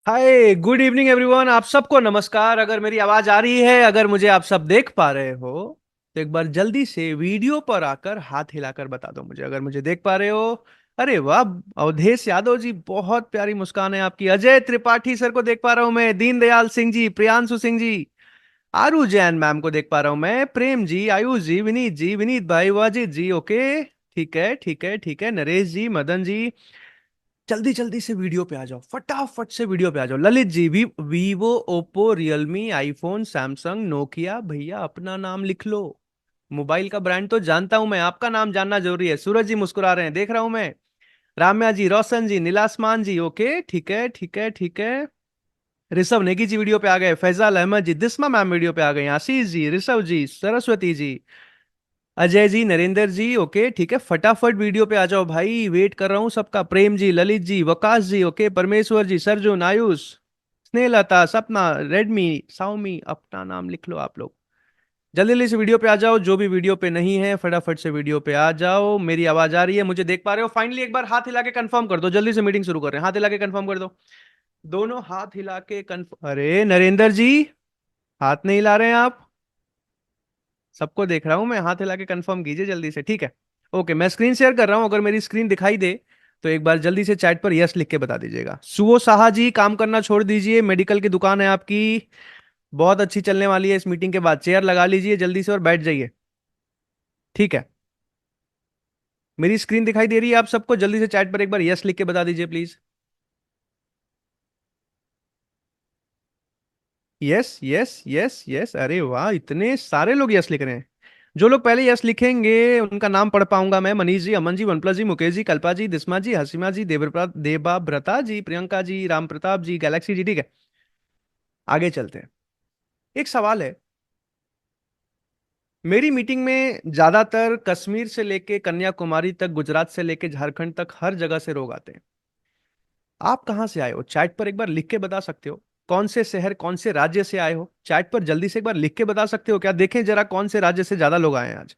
Hi good evening everyone. आप सबको नमस्कार। अगर मेरी आवाज आ रही है, अगर मुझे आप सब देख पा रहे हो, तो एक बार जल्दी से वीडियो पर आकर हाथ हिलाकर बता दो मुझे अगर मुझे देख पा रहे हो। अरे वाह, अवधेश यादव जी, बहुत प्यारी मुस्कान है आपकी। अजय त्रिपाठी सर को देख पा रहा हूं मैं। दीनदयाल सिंह जी, प्रियांशु सिंह जी, आरू जैन मैम को देख पा रहा हूं मैं। प्रेम जी, आयुष जी, विनीत भाई, वाजिद जी, ओके। ठीक है, ठीक है, ठीक है। नरेश जी, मदन जी, जल्दी जल्दी से वीडियो पे आ जाओ, फटाफट से वीडियो पे आ जाओ। ललित जी भी, Vivo, Oppo, Realme, iPhone, Samsung, Nokia, भैया अपना नाम लिख लो। मोबाइल का ब्रांड तो जानता हूं मैं, आपका नाम जानना जरूरी है। सूरज जी मुस्कुरा रहे हैं, देख रहा हूं मैं। राम्या जी, रोशन जी, नीलास्मान जी, ओके, ठीक है, ठीक है, ठीक है। ऋषभ नेगी जी वीडियो पे आ गए। फैजाल अहमद जी, दिस्मा मैम वीडियो पे आ गए। आशीष जी, ऋषभ जी, सरस्वती जी, अजय जी, नरेंद्र जी, ओके, ठीक है। फटाफट वीडियो पे आ जाओ भाई, वेट कर रहा हूं सबका। प्रेम जी, ललित जी, वकाश जी, ओके, परमेश्वर जी, सरजुन, आयुष, स्नेहलता, सपना, रेडमी, साउमी, अपना नाम लिख लो आप लोग। जल्दी जल्दी से वीडियो पे आ जाओ। जो भी वीडियो पे नहीं है, फटाफट से वीडियो पे आ जाओ। मेरी आवाज आ रही है, मुझे देख पा रहे हो? फाइनली एक बार हाथ हिला के कंफर्म कर दो। जल्दी से मीटिंग शुरू कर रहे हैं, हाथ हिला के कंफर्म कर दो। दोनों हाथ हिला के कंफर्म। अरे नरेंद्र जी, हाथ नहीं हिला रहे हैं आप? सबको देख रहा हूं मैं, हाथ हिला के कंफर्म कीजिए जल्दी से। ठीक है, ओके। मैं स्क्रीन शेयर कर रहा हूं, अगर मेरी स्क्रीन दिखाई दे तो एक बार जल्दी से चैट पर यस लिख के बता दीजिएगा। सुओ साहा जी, काम करना छोड़ दीजिए, मेडिकल की दुकान है आपकी, बहुत अच्छी चलने वाली है। इस मीटिंग के बाद चेयर लगा लीजिए जल्दी से और बैठ जाइए। ठीक है, मेरी स्क्रीन दिखाई दे रही है आप सबको? जल्दी से चैट पर एक बार यस लिख के बता दीजिए please. Yes yes yes yes, अरे वाह, इतने सारे लोग यस लिख रहे हैं। जो लोग पहले यस लिखेंगे उनका नाम पढ़ पाऊंगा मैं। मनीष जी, अमन जी, वनप्लस जी, मुकेश जी, कल्पा जी, दिस्मा जी, हसीमा जी, देबाब्रता जी, प्रियंका जी, राम प्रताप जी, गैलेक्सी जी। ठीक है, आगे चलते हैं। एक सवाल है। मेरी मीटिंग में ज्यादातर कश्मीर से लेके कन्याकुमारी तक, गुजरात से लेके झारखंड तक, हर जगह से लोग आते हैं। आप कहाँ से आए हो? चैट पर एक बार लिख के बता सकते हो? कौन से शहर, कौन से राज्य से आए हो? चैट पर जल्दी से एक बार लिख के बता सकते हो क्या? देखें जरा कौन से राज्य से ज्यादा लोग आए हैं आज।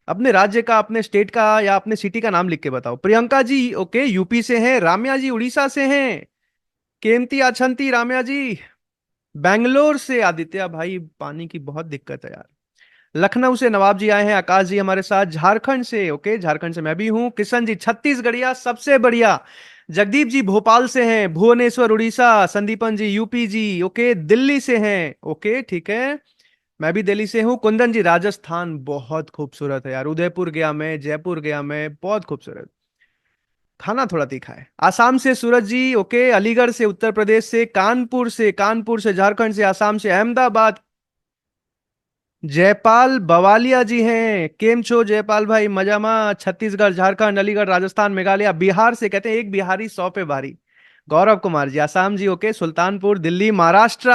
अपने राज्य का, अपने स्टेट का या अपने सिटी का नाम लिख के बताओ। प्रियंका जी, ओके, यूपी से हैं। राम्या जी, उड़ीसा से हैं। केमती अछंती, राम्या जी, बेंगलोर से। आदित्य भाई, पानी की बहुत दिक्कत है यार। लखनऊ से नवाब जी आए हैं। आकाश जी हमारे साथ झारखंड से, ओके, झारखंड से मैं भी हूं। किशन जी, छत्तीसगढ़िया, सबसे बढ़िया। जगदीप जी भोपाल से हैं। भुवनेश्वर, उड़ीसा। संदीपन जी, यूपी जी, ओके, दिल्ली से हैं, ओके, ठीक है। मैं भी दिल्ली से हूँ। कुंदन जी, राजस्थान, बहुत खूबसूरत है यार। उदयपुर गया मैं, जयपुर गया मैं, बहुत खूबसूरत। खाना थोड़ा तीखा है। आसाम से सूरज जी, ओके। अलीगढ़ से, उत्तर प्रदेश से। कानपुर से झारखंड से। आसाम से अहमदाबाद। जयपाल बवालिया जी हैं। केम छो जयपाल भाई, मजामा। छत्तीसगढ़, झारखंड, अलीगढ़, राजस्थान, मेघालय। बिहार से कहते हैं एक बिहारी 100 पे भारी। गौरव कुमार जी, आसाम जी, ओके। सुल्तानपुर, दिल्ली, महाराष्ट्र।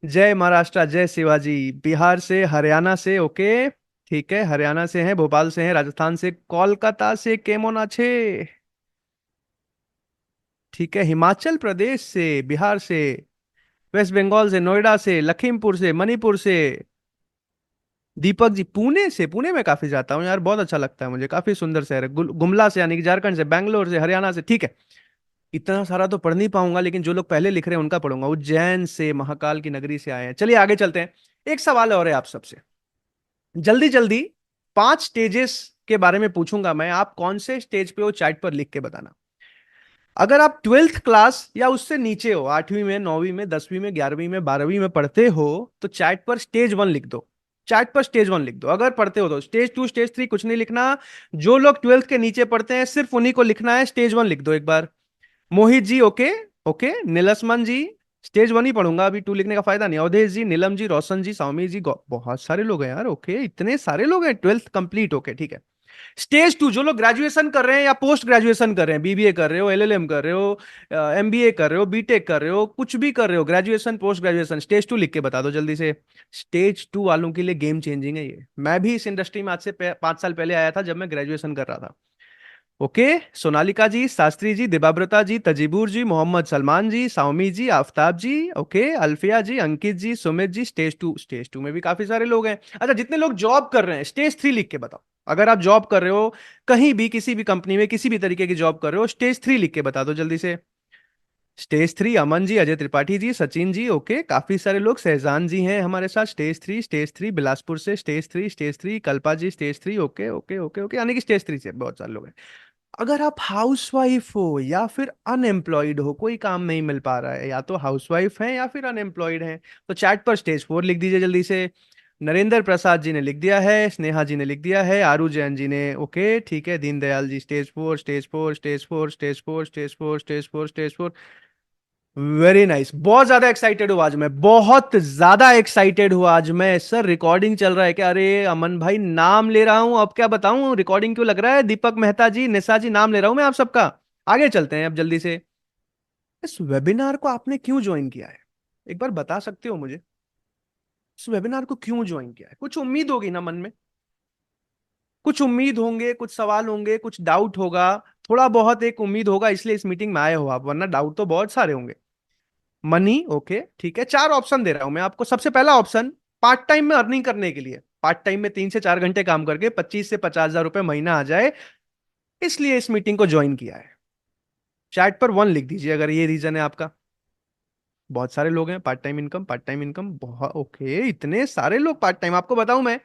जय महाराष्ट्र, जय शिवाजी। बिहार से, हरियाणा से, ओके, ठीक है, हरियाणा से हैं। भोपाल से हैं। राजस्थान से। कोलकाता से केमोनाछे, ठीक है। हिमाचल प्रदेश से, बिहार से। वेस्ट बंगाल से, नोएडा से, लखीमपुर से, मणिपुर से। दीपक जी, पुणे से। पुणे में काफी जाता हूँ यार, बहुत अच्छा लगता है मुझे, काफी सुंदर शहर है। गुमला से, यानी कि झारखंड से। बैंगलोर से, हरियाणा से, ठीक है। इतना सारा तो पढ़ नहीं पाऊंगा, लेकिन जो लोग पहले लिख रहे हैं उनका पढ़ूंगा। उज्जैन से, महाकाल की नगरी से आए हैं। चलिए आगे चलते हैं। एक सवाल और है आप सबसे, जल्दी जल्दी। 5 स्टेजेस के बारे में पूछूंगा मैं, आप कौन से स्टेज पे हो चैट पर लिख के बताना। अगर आप 12th क्लास या उससे नीचे हो, 8वीं में, 9वीं में, 10वीं में, 11वीं में, 12वीं में पढ़ते हो, तो चैट पर स्टेज 1 लिख दो। चैट पर स्टेज 1 लिख दो अगर पढ़ते हो तो। स्टेज 2, स्टेज 3 कुछ नहीं लिखना। जो लोग 12th के नीचे पढ़ते हैं सिर्फ उन्हीं को लिखना है। स्टेज 1 लिख दो एक बार। Mohit ji, okay, okay. नीलसमन जी, स्टेज 1 ही पढ़ूंगा, अभी 2 लिखने का फायदा नहीं। अवधेश जी, नीलम जी, रोशन जी, सौमी जी, बहुत सारे लोग हैं यार, ओके, इतने सारे लोग हैं। 12th कंप्लीट, ओके, ठीक है। स्टेज 2, जो लोग ग्रेजुएशन कर रहे हैं या पोस्ट ग्रेजुएशन कर रहे हैं, बीबीए कर रहे हो, एलएलएम कर रहे हो, एमबीए कर रहे हो, बीटेक कर रहे हो, कुछ भी कर रहे हो, ग्रेजुएशन, पोस्ट ग्रेजुएशन, स्टेज 2 लिख के बता दो जल्दी से। स्टेज 2 वालों के लिए गेम चेंजिंग है ये। मैं भी इस इंडस्ट्री में आज से 5 साल पहले आया था, जब मैं ग्रेजुएशन कर रहा था। Okay. Sonalika ji, Shastri ji, Dibabrata ji, Tajibur ji, Mohammad Salman ji, Saumi ji, Aftab ji, okay, Alfiya ji, Ankit ji, Sumit ji. Stage two में भी काफी सारे लोग हैं। अच्छा, जितने लोग जॉब कर रहे हैं, स्टेज 3 लिख के बताओ। अगर आप जॉब कर रहे हो, कहीं भी, किसी भी कंपनी में, किसी भी तरीके की जॉब कर रहे हो, स्टेज 3 लिख के बता दो जल्दी से। स्टेज 3 अमन जी, अजय त्रिपाठी जी, सचिन जी, ओके, काफी सारे लोग, सहजान जी हैं हमारे साथ। स्टेज 3 बिलासपुर से, stage 3 Kalpa ji, stage 3, okay okay okay okay, यानी कि स्टेज 3 से बहुत सारे लोग हैं। अगर आप हाउसवाइफ हो या फिर अनएम्प्लॉयड हो, कोई काम नहीं मिल पा रहा है, या तो हाउसवाइफ हैं या फिर अनएम्प्लॉयड हैं, तो चैट पर स्टेज 4 लिख दीजिए जल्दी से। नरेंद्र प्रसाद जी ने लिख दिया है, स्नेहा जी ने लिख दिया है, आरू जैन जी ने, ओके ठीक है, Deendayal ji stage 4, stage 4, stage 4, stage 4, stage 4, stage 4, stage 4। Very nice, बहुत ज्यादा एक्साइटेड हूँ आज मैं, बहुत ज्यादा एक्साइटेड हूँ आज मैं। सर रिकॉर्डिंग चल रहा है क्या? अरे अमन भाई, नाम ले रहा हूँ, अब क्या बताऊं, रिकॉर्डिंग क्यों लग रहा है? दीपक मेहता जी, निशा जी, नाम ले रहा हूं मैं आप सबका। आगे चलते हैं अब जल्दी से। इस वेबिनार को आपने क्यों ज्वाइन किया है? एक बार बता सकते हो मुझे? इस वेबिनार को क्यों ज्वाइन किया है? कुछ उम्मीद होगी ना मन में, कुछ उम्मीद होंगे, कुछ सवाल होंगे, कुछ डाउट होगा, थोड़ा बहुत एक उम्मीद होगा, इसलिए इस मीटिंग में आए हो आप, वरना डाउट तो बहुत सारे होंगे। मनी, ओके ठीक है, 4 ऑप्शन दे रहा हूं मैं आपको। सबसे पहला ऑप्शन, पार्ट टाइम में अर्निंग करने के लिए, पार्ट टाइम में 3 से 4 घंटे काम करके 25 से 50 हजार रुपए महीना आ जाए, इसलिए इस मीटिंग को ज्वाइन किया है। चैट पर 1 लिख दीजिए अगर ये रीजन है आपका। बहुत सारे लोग हैं, part time income, part time income, बहुत ओके, इतने सारे लोग पार्ट टाइम। आपको बताऊं मैं,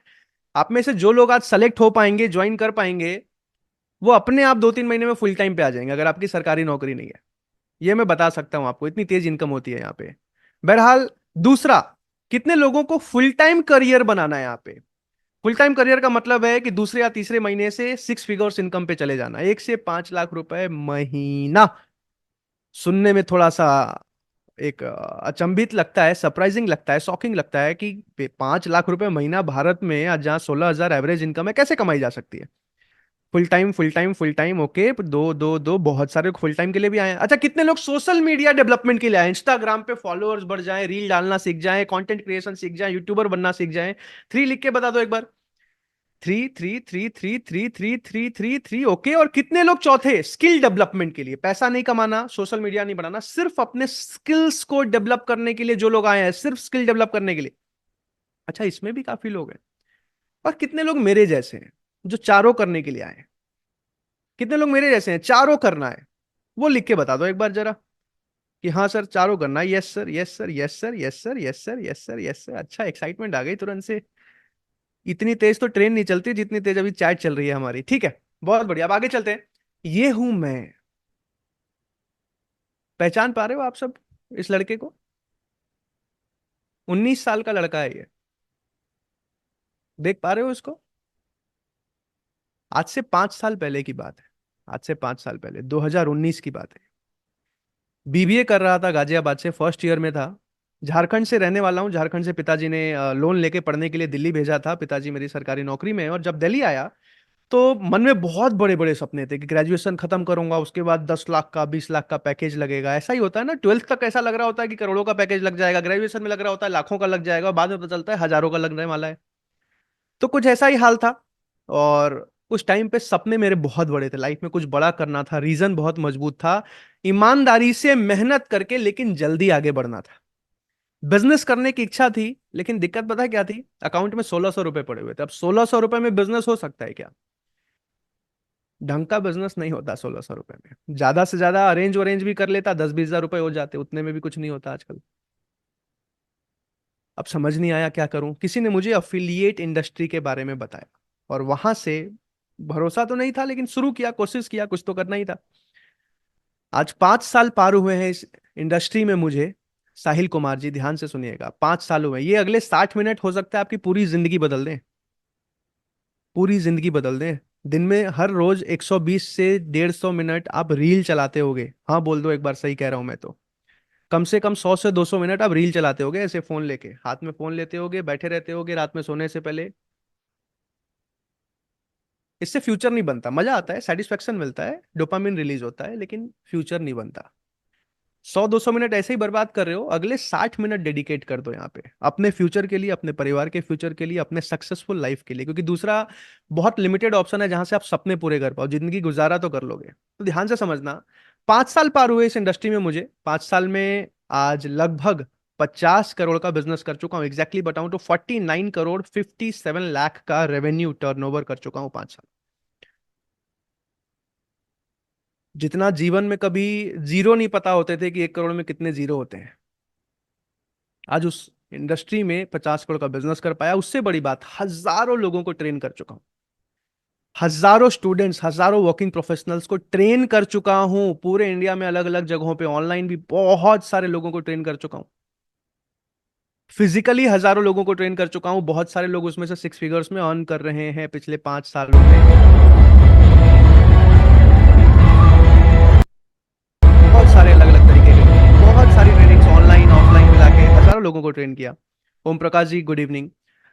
आप में से जो लोग आज सेलेक्ट हो पाएंगे, ज्वाइन कर पाएंगे, वो अपने आप 2-3 महीने में फुल टाइम पे आ जाएंगे, अगर आपकी सरकारी नौकरी नहीं है। ये मैं बता सकता हूं आपको, इतनी तेज इनकम होती है यहाँ पे। बहरहाल, दूसरा, कितने लोगों को फुल टाइम करियर बनाना है यहाँ पे? फुल टाइम करियर का मतलब है कि दूसरे या तीसरे महीने से 6 फिगर्स इनकम पे चले जाना, 1 से 5 लाख रुपए महीना। सुनने में थोड़ा सा एक अचंभित लगता है, सरप्राइजिंग लगता है, शॉकिंग लगता है कि 5 लाख रुपए महीना भारत में आज, जहाँ 16 हजार एवरेज इनकम है, कैसे कमाई जा सकती है? Full time, full time, full time, okay, दो दो दो, बहुत सारे फुल टाइम के लिए भी आए हैं। अच्छा, कितने लोग सोशल मीडिया डेवलपमेंट के लिए आए? इंस्टाग्राम पे फॉलोअर्स बढ़ जाएं, रील डालना सीख जाएं, कंटेंट क्रिएशन सीख जाएं, यूट्यूबर बनना सीख जाएं। 3 लिख के बता दो एक बार। 3 3 3 3 3 3 3 3 ओके। और कितने लोग चौथे, स्किल डेवलपमेंट के लिए? पैसा नहीं कमाना, सोशल मीडिया नहीं बनाना, सिर्फ अपने स्किल्स को डेवलप करने के लिए जो लोग आए हैं, सिर्फ स्किल डेवलप करने के लिए। अच्छा, इसमें भी काफी लोग हैं। और कितने लोग मेरे जैसे हैं, जो चारों करने के लिए आए हैं? कितने लोग मेरे जैसे हैं, चारों करना है? वो लिख के बता दो एक बार जरा, कि हाँ सर चारों करना है, yes sir, yes sir, yes sir, yes sir, yes sir, yes sir, yes sir. अच्छा, एक्साइटमेंट आ गई तुरंत से। इतनी तेज तो ट्रेन नहीं चलती जितनी तेज अभी चैट चल रही है हमारी, ठीक है। बहुत बढ़िया, अब आगे चलते हैं। ये हूं मैं। पहचान पा रहे हो आप सब इस लड़के को? 19 साल का लड़का है ये। देख पा रहे हो इसको? आज से 5 साल पहले की बात है। आज से 5 साल पहले, 2019 की बात है। बीबीए कर रहा था गाजियाबाद से, फर्स्ट ईयर में था। झारखंड से रहने वाला हूँ, झारखंड से पिताजी ने लोन लेके पढ़ने के लिए दिल्ली भेजा था। पिताजी मेरी सरकारी नौकरी में है, और जब दिल्ली आया तो मन में बहुत बड़े बड़े सपने थे कि ग्रेजुएशन खत्म करूंगा, उसके बाद 10 लाख का, 20 लाख का पैकेज लगेगा। ऐसा ही होता है ना, 12th तक ऐसा लग रहा होता है कि करोड़ों का पैकेज लग जाएगा, ग्रेजुएशन में लग रहा होता है लाखों का लग जाएगा, और बाद में पता चलता है हजारों का लगने वाला है। तो कुछ ऐसा ही हाल था। और उस टाइम पे सपने मेरे बहुत बड़े थे, लाइफ में कुछ बड़ा करना था, रीजन बहुत मजबूत था, ईमानदारी से मेहनत करके, लेकिन जल्दी आगे बढ़ना था। बिजनेस करने की इच्छा थी, लेकिन दिक्कत पता है क्या थी? अकाउंट में 1600 रुपए पड़े हुए थे। अब 1600 रुपए में बिजनेस हो सकता है क्या? ढंग का बिजनेस नहीं होता 1600 रुपए में। ज्यादा से ज्यादा अरेंज वरेंज भी कर लेता, 10-20 हजार रुपए हो जाते, उतने में भी कुछ नहीं होता आजकल। अब समझ नहीं आया क्या करूं। किसी ने मुझे अफिलिएट इंडस्ट्री के बारे में बताया, और वहां से भरोसा तो नहीं था, लेकिन शुरू किया, कोशिश किया, कुछ तो करना ही था। आज 5 साल पार हुए हैं इस इंडस्ट्री में मुझे। साहिल कुमार जी, ध्यान से सुनिएगा, 5 साल हुए। ये अगले 60 मिनट हो सकता है आपकी पूरी जिंदगी बदल दें, पूरी जिंदगी बदल दें। दिन में हर रोज 120 से 150 मिनट आप रील चलाते होगे, हाँ बोल दो एक बार, सही कह रहा हूं मैं तो। कम से कम 100 से 200 मिनट आप रील चलाते होगे, ऐसे फोन लेके, हाथ में फोन लेते होगे, बैठे रहते होगे रात में सोने से पहले। इससे फ्यूचर नहीं बनता। मजा आता है, सेटिस्फेक्शन मिलता है, डोपामिन रिलीज होता है, लेकिन फ्यूचर नहीं बनता। 100-200 मिनट ऐसे ही बर्बाद कर रहे हो, अगले 60 मिनट डेडिकेट कर दो यहाँ पे, अपने फ्यूचर के लिए, अपने परिवार के फ्यूचर के लिए, अपने सक्सेसफुल लाइफ के लिए। क्योंकि दूसरा बहुत लिमिटेड ऑप्शन है जहां से आप सपने पूरे कर पाओ, जिंदगी गुजारा तो कर लोगे। तो ध्यान से समझना। 5 साल पार हुए इस इंडस्ट्री में मुझे। 5 साल में आज लगभग 50 करोड़ का बिजनेस कर चुका हूँ। एग्जैक्टली बताऊं तो 49 करोड़ 57 लाख का रेवेन्यू टर्नओवर कर चुका हूँ 5 साल। जितना जीवन में कभी जीरो नहीं पता होते थे कि 1 करोड़ में कितने जीरो होते हैं, आज उस इंडस्ट्री में 50 करोड़ का बिजनेस कर पाया। उससे बड़ी बात, हजारों लोगों को ट्रेन कर चुका हूं, हजारों स्टूडेंट्स, हजारों वर्किंग प्रोफेशनल्स को ट्रेन कर चुका हूं पूरे इंडिया में, अलग अलग जगहों पे, ऑनलाइन भी बहुत सारे लोगों को ट्रेन कर चुका हूं, फिजिकली हजारों लोगों को ट्रेन कर चुका हूं। बहुत सारे लोग उसमें से 6 फिगर्स में अर्न कर रहे हैं पिछले 5 सालों में। बहुत सारे अलग अलग तरीके के, बहुत सारी ट्रेनिंग्स ऑनलाइन ऑफलाइन मिला के हजारों लोगों को ट्रेन किया। Om Prakash ji, good evening.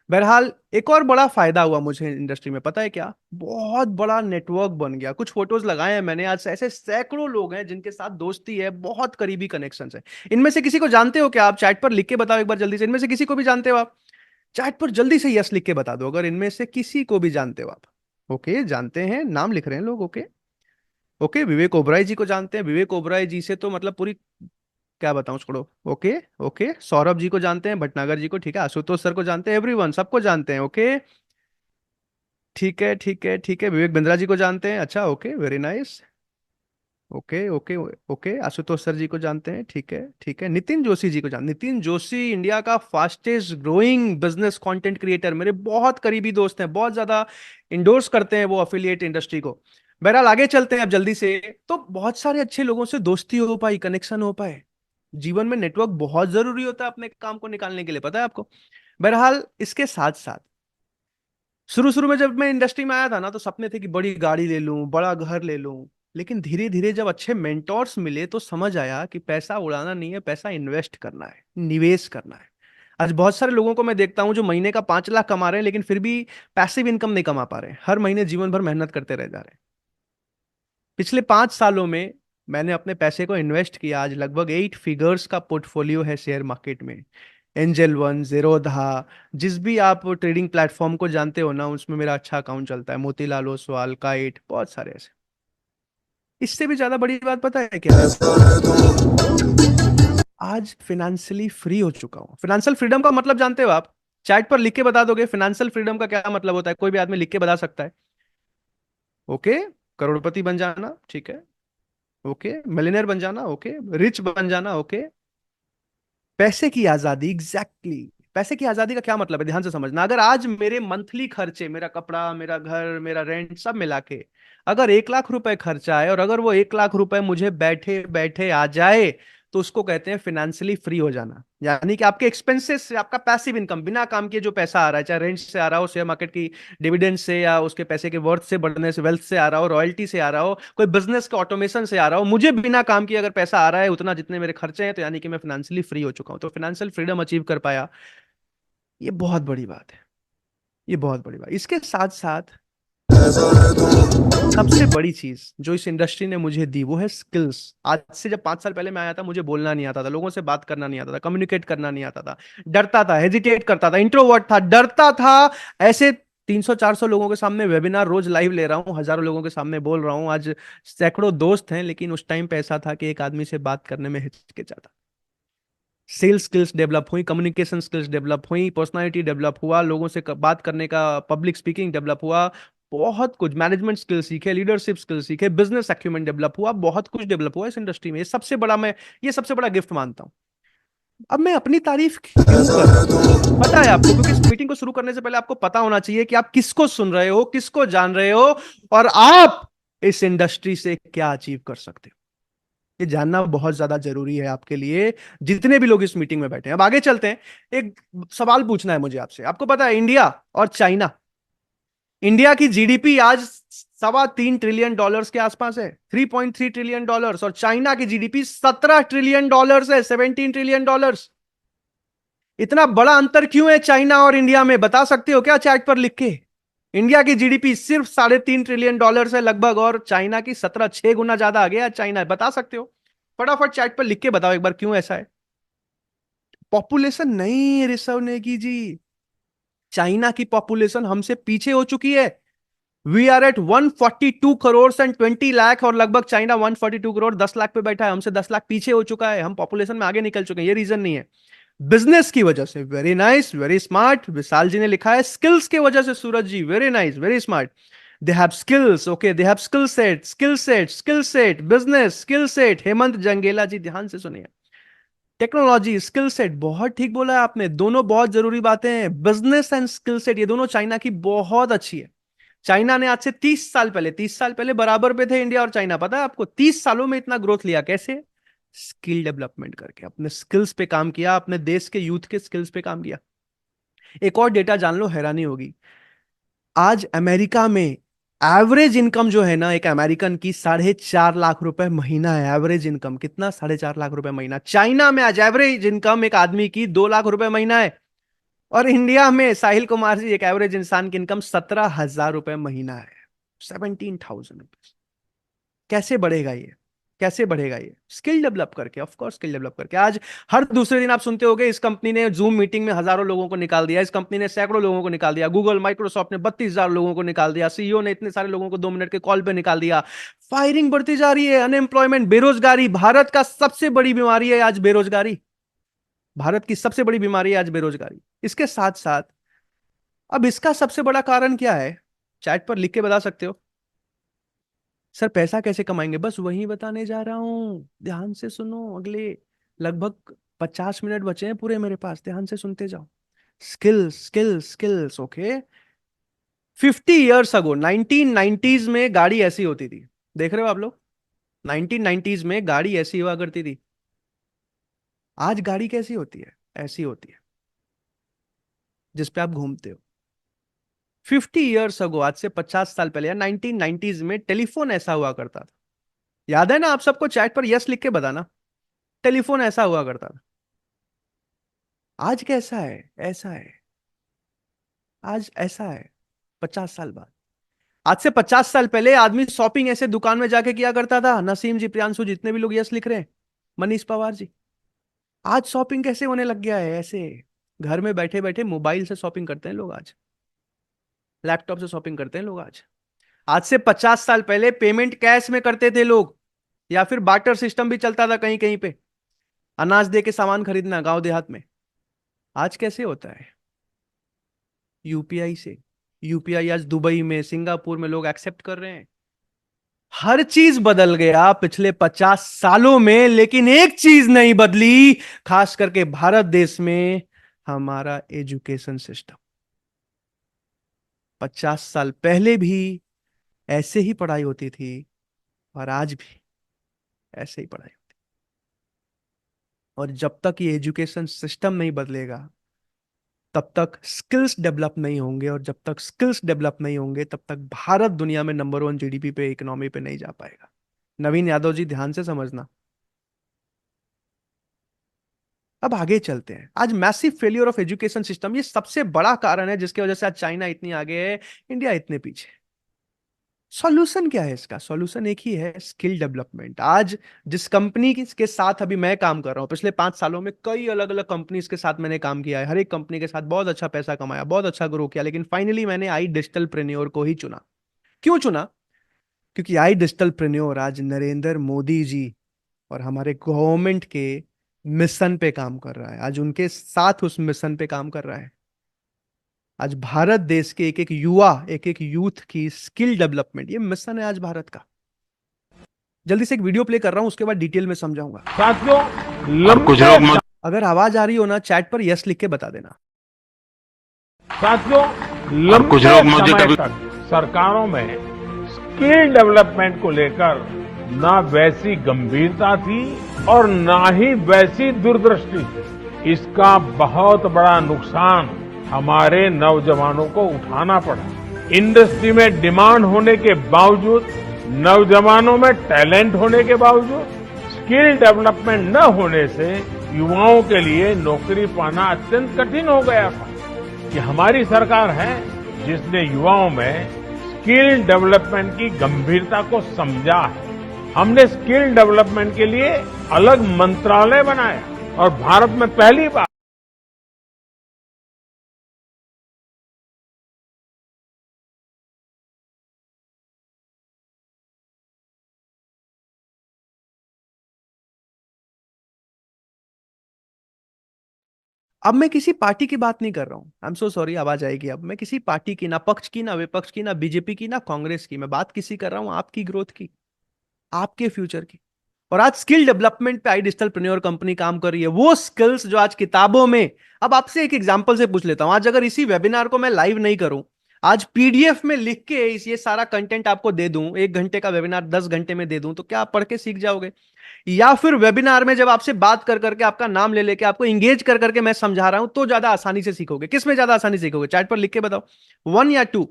बहरहाल, एक और बड़ा फायदा हुआ मुझे इंडस्ट्री में, पता है क्या? बहुत बड़ा नेटवर्क बन गया। कुछ फोटोज लगाए हैं मैंने, आज ऐसे सैकड़ों लोग हैं जिनके साथ दोस्ती है, बहुत करीबी कनेक्शन है। इनमें से किसी को जानते हो क्या? आप चैट पर लिख के बताओ एक बार जल्दी से, इनमें से किसी को भी जानते हो आप? चैट पर जल्दी से यस लिख के बता दो अगर इनमें से किसी को भी जानते हो आप। ओके, जानते हैं, नाम लिख रहे हैं लोग। ओके, ओके, विवेक ओबराय जी को जानते हैं। विवेक ओबराय जी से तो मतलब पूरी, क्या बताऊं, छोड़ो। ओके, ओके, सौरभ जी को जानते हैं, भटनागर जी को, ठीक है, आशुतोष सर को जानते हैं, एवरीवन, सबको जानते हैं। ओके, ठीक है, ठीक है, ठीक है, विवेक बिंद्रा जी को जानते हैं, अच्छा, okay, very nice. Okay, okay, okay, Ashutosh sir ji को जानते हैं, ठीक है, ठीक है, नितिन जोशी जी को नितिन जोशी इंडिया का fastest growing business content creator, मेरे बहुत करीबी दोस्त हैं, बहुत ज्यादा इंडोर्स करते हैं वो अफिलिएट इंडस्ट्री को। बहरहाल, आगे चलते हैं अब जल्दी से। तो बहुत सारे अच्छे लोगों से दोस्ती हो पाई, कनेक्शन हो पाए। जीवन में नेटवर्क बहुत जरूरी होता है अपने काम को निकालने के लिए, पता है आपको? बहरहाल, इसके साथ साथ शुरू शुरू में जब मैं इंडस्ट्री में आया था ना, तो सपने थे कि बड़ी गाड़ी ले लूं, बड़ा घर ले लूं। लेकिन धीरे धीरे जब अच्छे मेंटोर्स मिले तो समझ आया कि पैसा उड़ाना नहीं है, पैसा इन्वेस्ट करना है, निवेश करना है। आज बहुत सारे लोगों को मैं देखता हूं जो महीने का 5 लाख कमा रहे हैं, लेकिन फिर भी पैसिव इनकम नहीं कमा पा रहे हैं, हर महीने जीवन भर मेहनत करते रह जा रहे हैं। पिछले 5 सालों में मैंने अपने पैसे को इन्वेस्ट किया, आज लगभग 8 फिगर्स का पोर्टफोलियो है शेयर मार्केट में। एंजल वन, जेरोधा, जिस भी आप ट्रेडिंग प्लेटफॉर्म को जानते हो ना, उसमें मेरा अच्छा अकाउंट चलता है। मोतीलाल ओसवाल, काइट, बहुत सारे ऐसे। इससे भी ज्यादा बड़ी बात पता है क्या? आज फिनेंशियली फ्री हो चुका हूं। फाइनेंशियल फ्रीडम का मतलब जानते हो आप? चैट पर लिख के बता दोगे फाइनेंशियल फ्रीडम का क्या मतलब होता है? कोई भी आदमी लिख के बता सकता है। ओके, करोड़पति बन जाना, ठीक है। ओके, मिलियनर बन जाना, ओके, रिच बन जाना, ओके। पैसे की आजादी, एग्जैक्टली exactly। पैसे की आजादी का क्या मतलब है, ध्यान से समझना। अगर आज मेरे मंथली खर्चे, मेरा कपड़ा, मेरा घर, मेरा रेंट, सब मिला के अगर 1 लाख रुपए खर्चा है, और अगर वो 1 लाख रुपए मुझे बैठे बैठे आ जाए, तो उसको कहते हैं फिनेंशियली फ्री हो जाना। यानी कि आपके एक्सपेंसेस से, आपका पैसिव इनकम, बिना काम किए जो पैसा आ रहा है, चाहे रेंट से आ रहा हो, शेयर मार्केट की डिविडेंड से, या उसके पैसे के वर्थ से बढ़ने से, वेल्थ से आ रहा हो, रॉयल्टी से आ रहा हो, कोई बिजनेस के ऑटोमेशन से आ रहा हो, मुझे बिना काम किए अगर पैसा आ रहा है उतना जितने मेरे खर्चे हैं, तो यानी कि मैं फाइनेंशियली फ्री हो चुका हूं। तो फाइनेंशियल फ्रीडम अचीव कर पाया, ये बहुत बड़ी बात है। ये बहुत बड़ी बात। इसके साथ साथ सबसे बड़ी चीज जो इस इंडस्ट्री ने मुझे दी वो है स्किल्स। आज से जब 5 साल पहले मैं आया था, मुझे बोलना नहीं आता था, लोगों से बात करना नहीं आता था, कम्युनिकेट करना नहीं आता था, डरता था, हेजिटेट करता था, इंट्रोवर्ट था, डरता था। ऐसे 300-400 लोगों के सामने वेबिनार रोज लाइव ले रहा हूँ, हजारों लोगों के सामने बोल रहा हूँ, आज सैकड़ों दोस्त हैं, लेकिन उस टाइम पे ऐसा था कि एक आदमी से बात करने में हिचकिचाता। सेल्स स्किल्स डेवलप हुई, कम्युनिकेशन स्किल्स डेवलप हुई, पर्सनालिटी डेवलप हुआ, लोगों से बात करने का, पब्लिक स्पीकिंग डेवलप हुआ, बहुत कुछ, मैनेजमेंट स्किल सीखे, लीडरशिप स्किल सीखे, बिजनेस एक्यूमेंट डेवलप हुआ, बहुत कुछ डेवलप हुआ इस इंडस्ट्री में। ये सबसे बड़ा गिफ्ट मानता हूं। अब मैं अपनी तारीफ क्यों कर रहा हूं पता है आपको? क्योंकि इस मीटिंग को शुरू करने से पहले आपको पता होना चाहिए कि आप किसको सुन रहे हो, किसको जान रहे हो, और आप इस इंडस्ट्री से क्या अचीव कर सकते हो। ये जानना बहुत ज्यादा जरूरी है आपके लिए, जितने भी लोग इस मीटिंग में बैठे हैं। अब आगे चलते हैं। एक सवाल पूछना है मुझे आपसे। आपको पता है इंडिया और चाइना, इंडिया की जीडीपी आज $3.25 ट्रिलियन के आसपास है, $3.3 ट्रिलियन, और चाइना की जीडीपी $17 ट्रिलियन है, $17 ट्रिलियन। इतना बड़ा अंतर क्यों है चाइना और इंडिया में, बता सकते हो क्या चैट पर लिख के? इंडिया की जीडीपी सिर्फ $3.5 ट्रिलियन है लगभग, और चाइना की 6 गुना ज्यादा आ गया चाइना, बता सकते हो? फटाफट चैट पर लिख के बताओ एक बार क्यों ऐसा है। पॉपुलेशन नहीं ऋषभ नेगी जी, चाइना की पॉपुलेशन हमसे पीछे हो चुकी है। We are at 142 crore and 20 lakh, और लगभग चाइना 142 करोड़ 10 लाख पे बैठा है, हमसे 10 लाख पीछे हो चुका है। हम पॉपुलेशन में आगे निकल चुके हैं, ये रीजन नहीं है, बिजनेस की वजह से। Very nice, very smart, Vishal ji ने लिखा है स्किल्स की वजह से, Suraj ji very nice, very smart. They have skills, okay, they have skill set, skill set, skill set, business skill set. Hemant Jangela ji, ध्यान से सुनिए। टेक्नोलॉजी, स्किल सेट, बहुत ठीक बोला है आपने, दोनों बहुत जरूरी बातें हैं। बिजनेस एंड स्किल सेट, ये दोनों चाइना की बहुत अच्छी है। चाइना ने आज से 30 साल पहले, 30 साल पहले बराबर पे थे इंडिया और चाइना, पता है आपको? 30 सालों में इतना ग्रोथ लिया कैसे? स्किल डेवलपमेंट करके, अपने स्किल्स पे काम किया, अपने देश के यूथ के स्किल्स पे काम किया। एक और डेटा जान लो, हैरानी होगी। आज अमेरिका में एवरेज इनकम जो है ना, एक अमेरिकन की 4.5 लाख रुपए महीना है। एवरेज इनकम कितना? 4.5 लाख रुपए महीना। चाइना में आज एवरेज इनकम एक आदमी की 2 लाख रुपए महीना है। और इंडिया में साहिल कुमार जी, एक एवरेज इंसान की इनकम 17,000 रुपए महीना है। 17,000 रुपीज। कैसे बढ़ेगा ये? कैसे बढ़ेगा ये? स्किल डेवलप करके, ऑफ कोर्स स्किल डेवलप करके। आज हर दूसरे दिन आप सुनते होगे, इस कंपनी ने जूम मीटिंग में हजारों लोगों को निकाल दिया, इस कंपनी ने सैकड़ों लोगों को निकाल दिया, गूगल माइक्रोसॉफ्ट ने 32,000 लोगों को निकाल दिया, सीईओ ने इतने सारे लोगों को 2 मिनट के कॉल पे निकाल दिया। फायरिंग बढ़ती जा रही है, अनएम्प्लॉयमेंट, बेरोजगारी, भारत का सबसे बड़ी बीमारी है आज बेरोजगारी। भारत की सबसे बड़ी बीमारी है आज बेरोजगारी। इसके साथ साथ अब इसका सबसे बड़ा कारण क्या है? चैट पर लिख के बता सकते हो। सर पैसा कैसे कमाएंगे? बस वही बताने जा रहा हूं, ध्यान से सुनो। अगले लगभग 50 मिनट बचे हैं पूरे मेरे पास, ध्यान से सुनते जाओ। Skills, skills, skills, okay. 50 years ago, 1990s में गाड़ी ऐसी होती थी। देख रहे हो आप लोग? 1990s में गाड़ी ऐसी हुआ करती थी। आज गाड़ी कैसी होती है? ऐसी होती है जिस पे आप घूमते हो। 50 ईयर्स अगो, आज से 50 साल पहले या 1990s में टेलीफोन ऐसा हुआ करता था। याद है ना आप सबको? चैट पर यस लिख के बताना। टेलीफोन ऐसा हुआ करता था। आज कैसा है? ऐसा है। आज ऐसा है। 50 साल बाद। आज से 50 साल पहले आदमी शॉपिंग ऐसे दुकान में जाके किया करता था। नसीम जी, प्रियांशु, जितने भी लोग यस लिख रहे हैं, मनीष पवार जी। आज शॉपिंग कैसे होने लग गया है? ऐसे घर में बैठे बैठे मोबाइल से शॉपिंग करते हैं लोग आज। लैपटॉप से शॉपिंग करते हैं लोग आज। आज से 50 साल पहले पेमेंट कैश में करते थे लोग, या फिर बार्टर सिस्टम भी चलता था कहीं कहीं पे, अनाज दे के सामान खरीदना गांव देहात में। आज कैसे होता है? यूपीआई से। यूपीआई आज दुबई में, सिंगापुर में लोग एक्सेप्ट कर रहे हैं। हर चीज बदल गया पिछले 50 सालों में, लेकिन एक चीज नहीं बदली, खास करके भारत देश में, हमारा एजुकेशन सिस्टम। 50 साल पहले भी ऐसे ही पढ़ाई होती थी, और आज भी ऐसे ही पढ़ाई होती। और जब तक ये एजुकेशन सिस्टम नहीं बदलेगा, तब तक स्किल्स डेवलप नहीं होंगे, और जब तक स्किल्स डेवलप नहीं होंगे, तब तक भारत दुनिया में नंबर 1 जीडीपी पे, इकोनॉमी पे नहीं जा पाएगा। नवीन यादव जी, ध्यान से समझना। अब आगे चलते हैं। आज massive failure of education system, ये सबसे बड़ा कारण है जिसकी वजह से आज चाइना इतनी आगे है, इंडिया इतने पीछे। सॉल्यूशन क्या है इसका? सॉल्यूशन एक ही है, स्किल डेवलपमेंट। आज जिस कंपनी के साथ अभी मैं काम कर रहा हूं, पिछले 5 सालों में कई अलग अलग कंपनीज के साथ मैंने काम किया है, हर एक कंपनी के साथ बहुत अच्छा पैसा कमाया, बहुत अच्छा ग्रो किया, लेकिन फाइनली मैंने आई डिजिटल प्रेन्योर को ही चुना। क्यों चुना? क्योंकि आई डिजिटल प्रेन्योर आज नरेंद्र मोदी जी और हमारे गवर्नमेंट के मिशन पे काम कर रहा है, आज उनके साथ उस मिशन पे काम कर रहा है। आज भारत देश के एक एक युवा, एक एक यूथ की स्किल डेवलपमेंट, ये मिशन है आज भारत का। जल्दी से एक वीडियो प्ले कर रहा हूं, उसके बाद डिटेल में समझाऊंगा। साथियों, और कुछ लोग अगर आवाज आ रही हो ना, चैट पर यस लिख के बता देना। साथियों, लंबे समय तक सरकारों में स्किल डेवलपमेंट को लेकर ना वैसी गंभीरता थी और ना ही वैसी दूरदृष्टि थी। इसका बहुत बड़ा नुकसान हमारे नौजवानों को उठाना पड़ा। इंडस्ट्री में डिमांड होने के बावजूद, नौजवानों में टैलेंट होने के बावजूद, स्किल डेवलपमेंट न होने से युवाओं के लिए नौकरी पाना अत्यंत कठिन हो गया था। कि हमारी सरकार है जिसने युवाओं में स्किल डेवलपमेंट की गंभीरता को समझा है। हमने स्किल डेवलपमेंट के लिए अलग मंत्रालय बनाया और भारत में पहली बार अब मैं किसी पार्टी की बात नहीं कर रहा हूं, आई एम सो सॉरी, आवाज आएगी। अब मैं किसी पार्टी की, ना पक्ष की, ना विपक्ष की, ना बीजेपी की, ना कांग्रेस की, मैं बात किसी कर रहा हूं आपकी ग्रोथ की, आपके फ्यूचर की। और आज स्किल डेवलपमेंट पे आई डिजिटलप्रेन्योर कंपनी काम कर रही है, वो स्किल्स जो आज किताबों में। अब आपसे एक एग्जांपल से पूछ लेता हूं, आज अगर इसी वेबिनार को मैं लाइव नहीं करूं, आज पीडीएफ में लिख के ये सारा कंटेंट आपको दे दूं, 1 घंटे का वेबिनार 10 घंटे में दे दूं, तो क्या आप पढ़ के सीख जाओगे? या फिर वेबिनार में जब आपसे बात कर करके, आपका नाम ले लेके, आपको इंगेज कर करके मैं समझा रहा हूं, तो ज्यादा आसानी से सीखोगे? किस में ज्यादा आसानी सीखोगे? चैट पर लिख के बताओ, 1 या 2,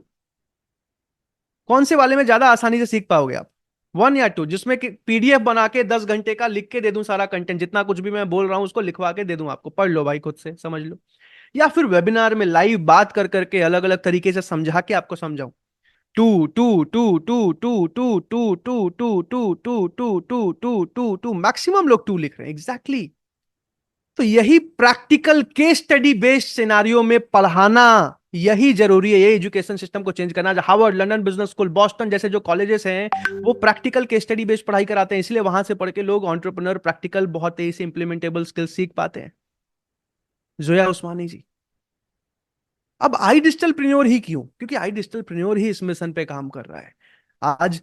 कौन से वाले में ज्यादा आसानी से सीख पाओगे आप? 1 या 2, जिसमें कि पीडीएफ बना के 10 घंटे का लिख के दे दूं, सारा कंटेंट जितना कुछ भी मैं बोल रहा हूं उसको लिखवा के दे दूं आपको, पढ़ लो भाई, खुद से समझ लो। या फिर वेबिनार में लाइव बात कर करके अलग अलग तरीके से समझा के आपको समझाऊं। Two two two two two two two two two two two two two two two two, maximum लोग 2 लिख रहे हैं एग्जैक्टली। तो यही practical case study based scenario में पढ़ाना, यही जरूरी है। ये एजुकेशन सिस्टम को चेंज करना। Harvard, London business school, Boston जैसे जो कॉलेजेस हैं, वो प्रैक्टिकल केस स्टडी बेस्ड पढ़ाई कराते हैं, इसलिए वहां से पढ़ के लोग एंटरप्रेन्योर, प्रैक्टिकल, बहुत तेजी से इंप्लीमेंटेबल स्किल्स सीख पाते हैं। जोया उस्मानी जी। अब आई डिजिटलप्रेन्योर ही क्यों? क्योंकि आई डिजिटलप्रेन्योर ही इस मिशन पे काम कर रहा है। आज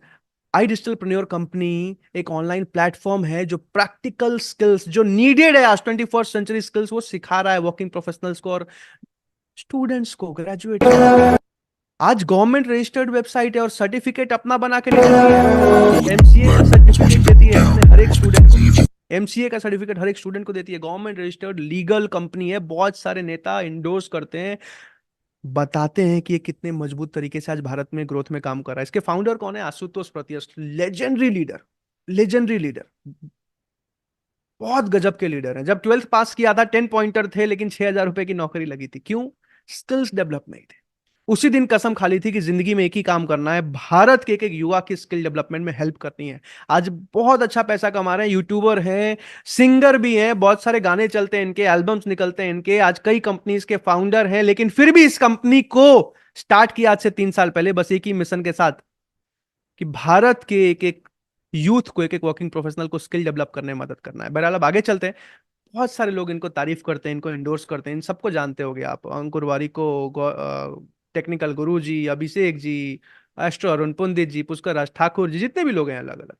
आई डिजिटलप्रेन्योर कंपनी एक ऑनलाइन प्लेटफॉर्म है जो प्रैक्टिकल स्किल्स जो नीडेड है आज 21st सेंचुरी स्किल्स, वो सिखा रहा है वर्किंग प्रोफेशनल्स को और स्टूडेंट्स को, ग्रेजुएट को। आज गवर्नमेंट रजिस्टर्ड वेबसाइट है और सर्टिफिकेट अपना बना के ले जाती है। एमसीए का सर्टिफिकेट देती है अपने हर एक स्टूडेंट को। एमसीए का सर्टिफिकेट हर एक स्टूडेंट को देती है। गवर्नमेंट रजिस्टर्ड लीगल कंपनी है, बहुत सारे नेता इंडोर्स करते हैं, बताते हैं कि ये कितने मजबूत तरीके से आज भारत में ग्रोथ में काम कर रहा है। इसके फाउंडर कौन है? Ashutosh Pratihast, legendary leader, legendary leader, बहुत गजब के लीडर हैं। जब 12th पास किया था 10 पॉइंटर थे, लेकिन 6,000 रुपए की नौकरी लगी थी। क्यों? स्किल्स डेवलप नहीं थे। उसी दिन कसम खा ली थी कि जिंदगी में एक ही काम करना है, भारत के एक युवा की स्किल डेवलपमेंट में हेल्प करनी है। आज बहुत अच्छा पैसा कमा रहे हैं, यूट्यूबर हैं, सिंगर भी हैं, बहुत सारे गाने चलते हैं इनके, एल्बम्स निकलते हैं इनके। आज कई कंपनीज के फाउंडर हैं, लेकिन फिर भी इस कंपनी को स्टार्ट किया आज से 3 साल पहले, बस एक ही मिशन के साथ, कि भारत के एक एक यूथ को, एक एक वर्किंग प्रोफेशनल को स्किल डेवलप करने में मदद करना है। बहरहाल अब आगे चलते हैं। बहुत सारे लोग इनको तारीफ करते हैं, इनको इंडोर्स करते हैं, इन सबको जानते होगे आप, अंकुर वारिको, टेक्निकल गुरु जी, अभिषेक जी, एस्ट्रो अरुण पंडित जी, पुष्कर राज ठाकुर जी, जितने भी लोग हैं अलग अलग।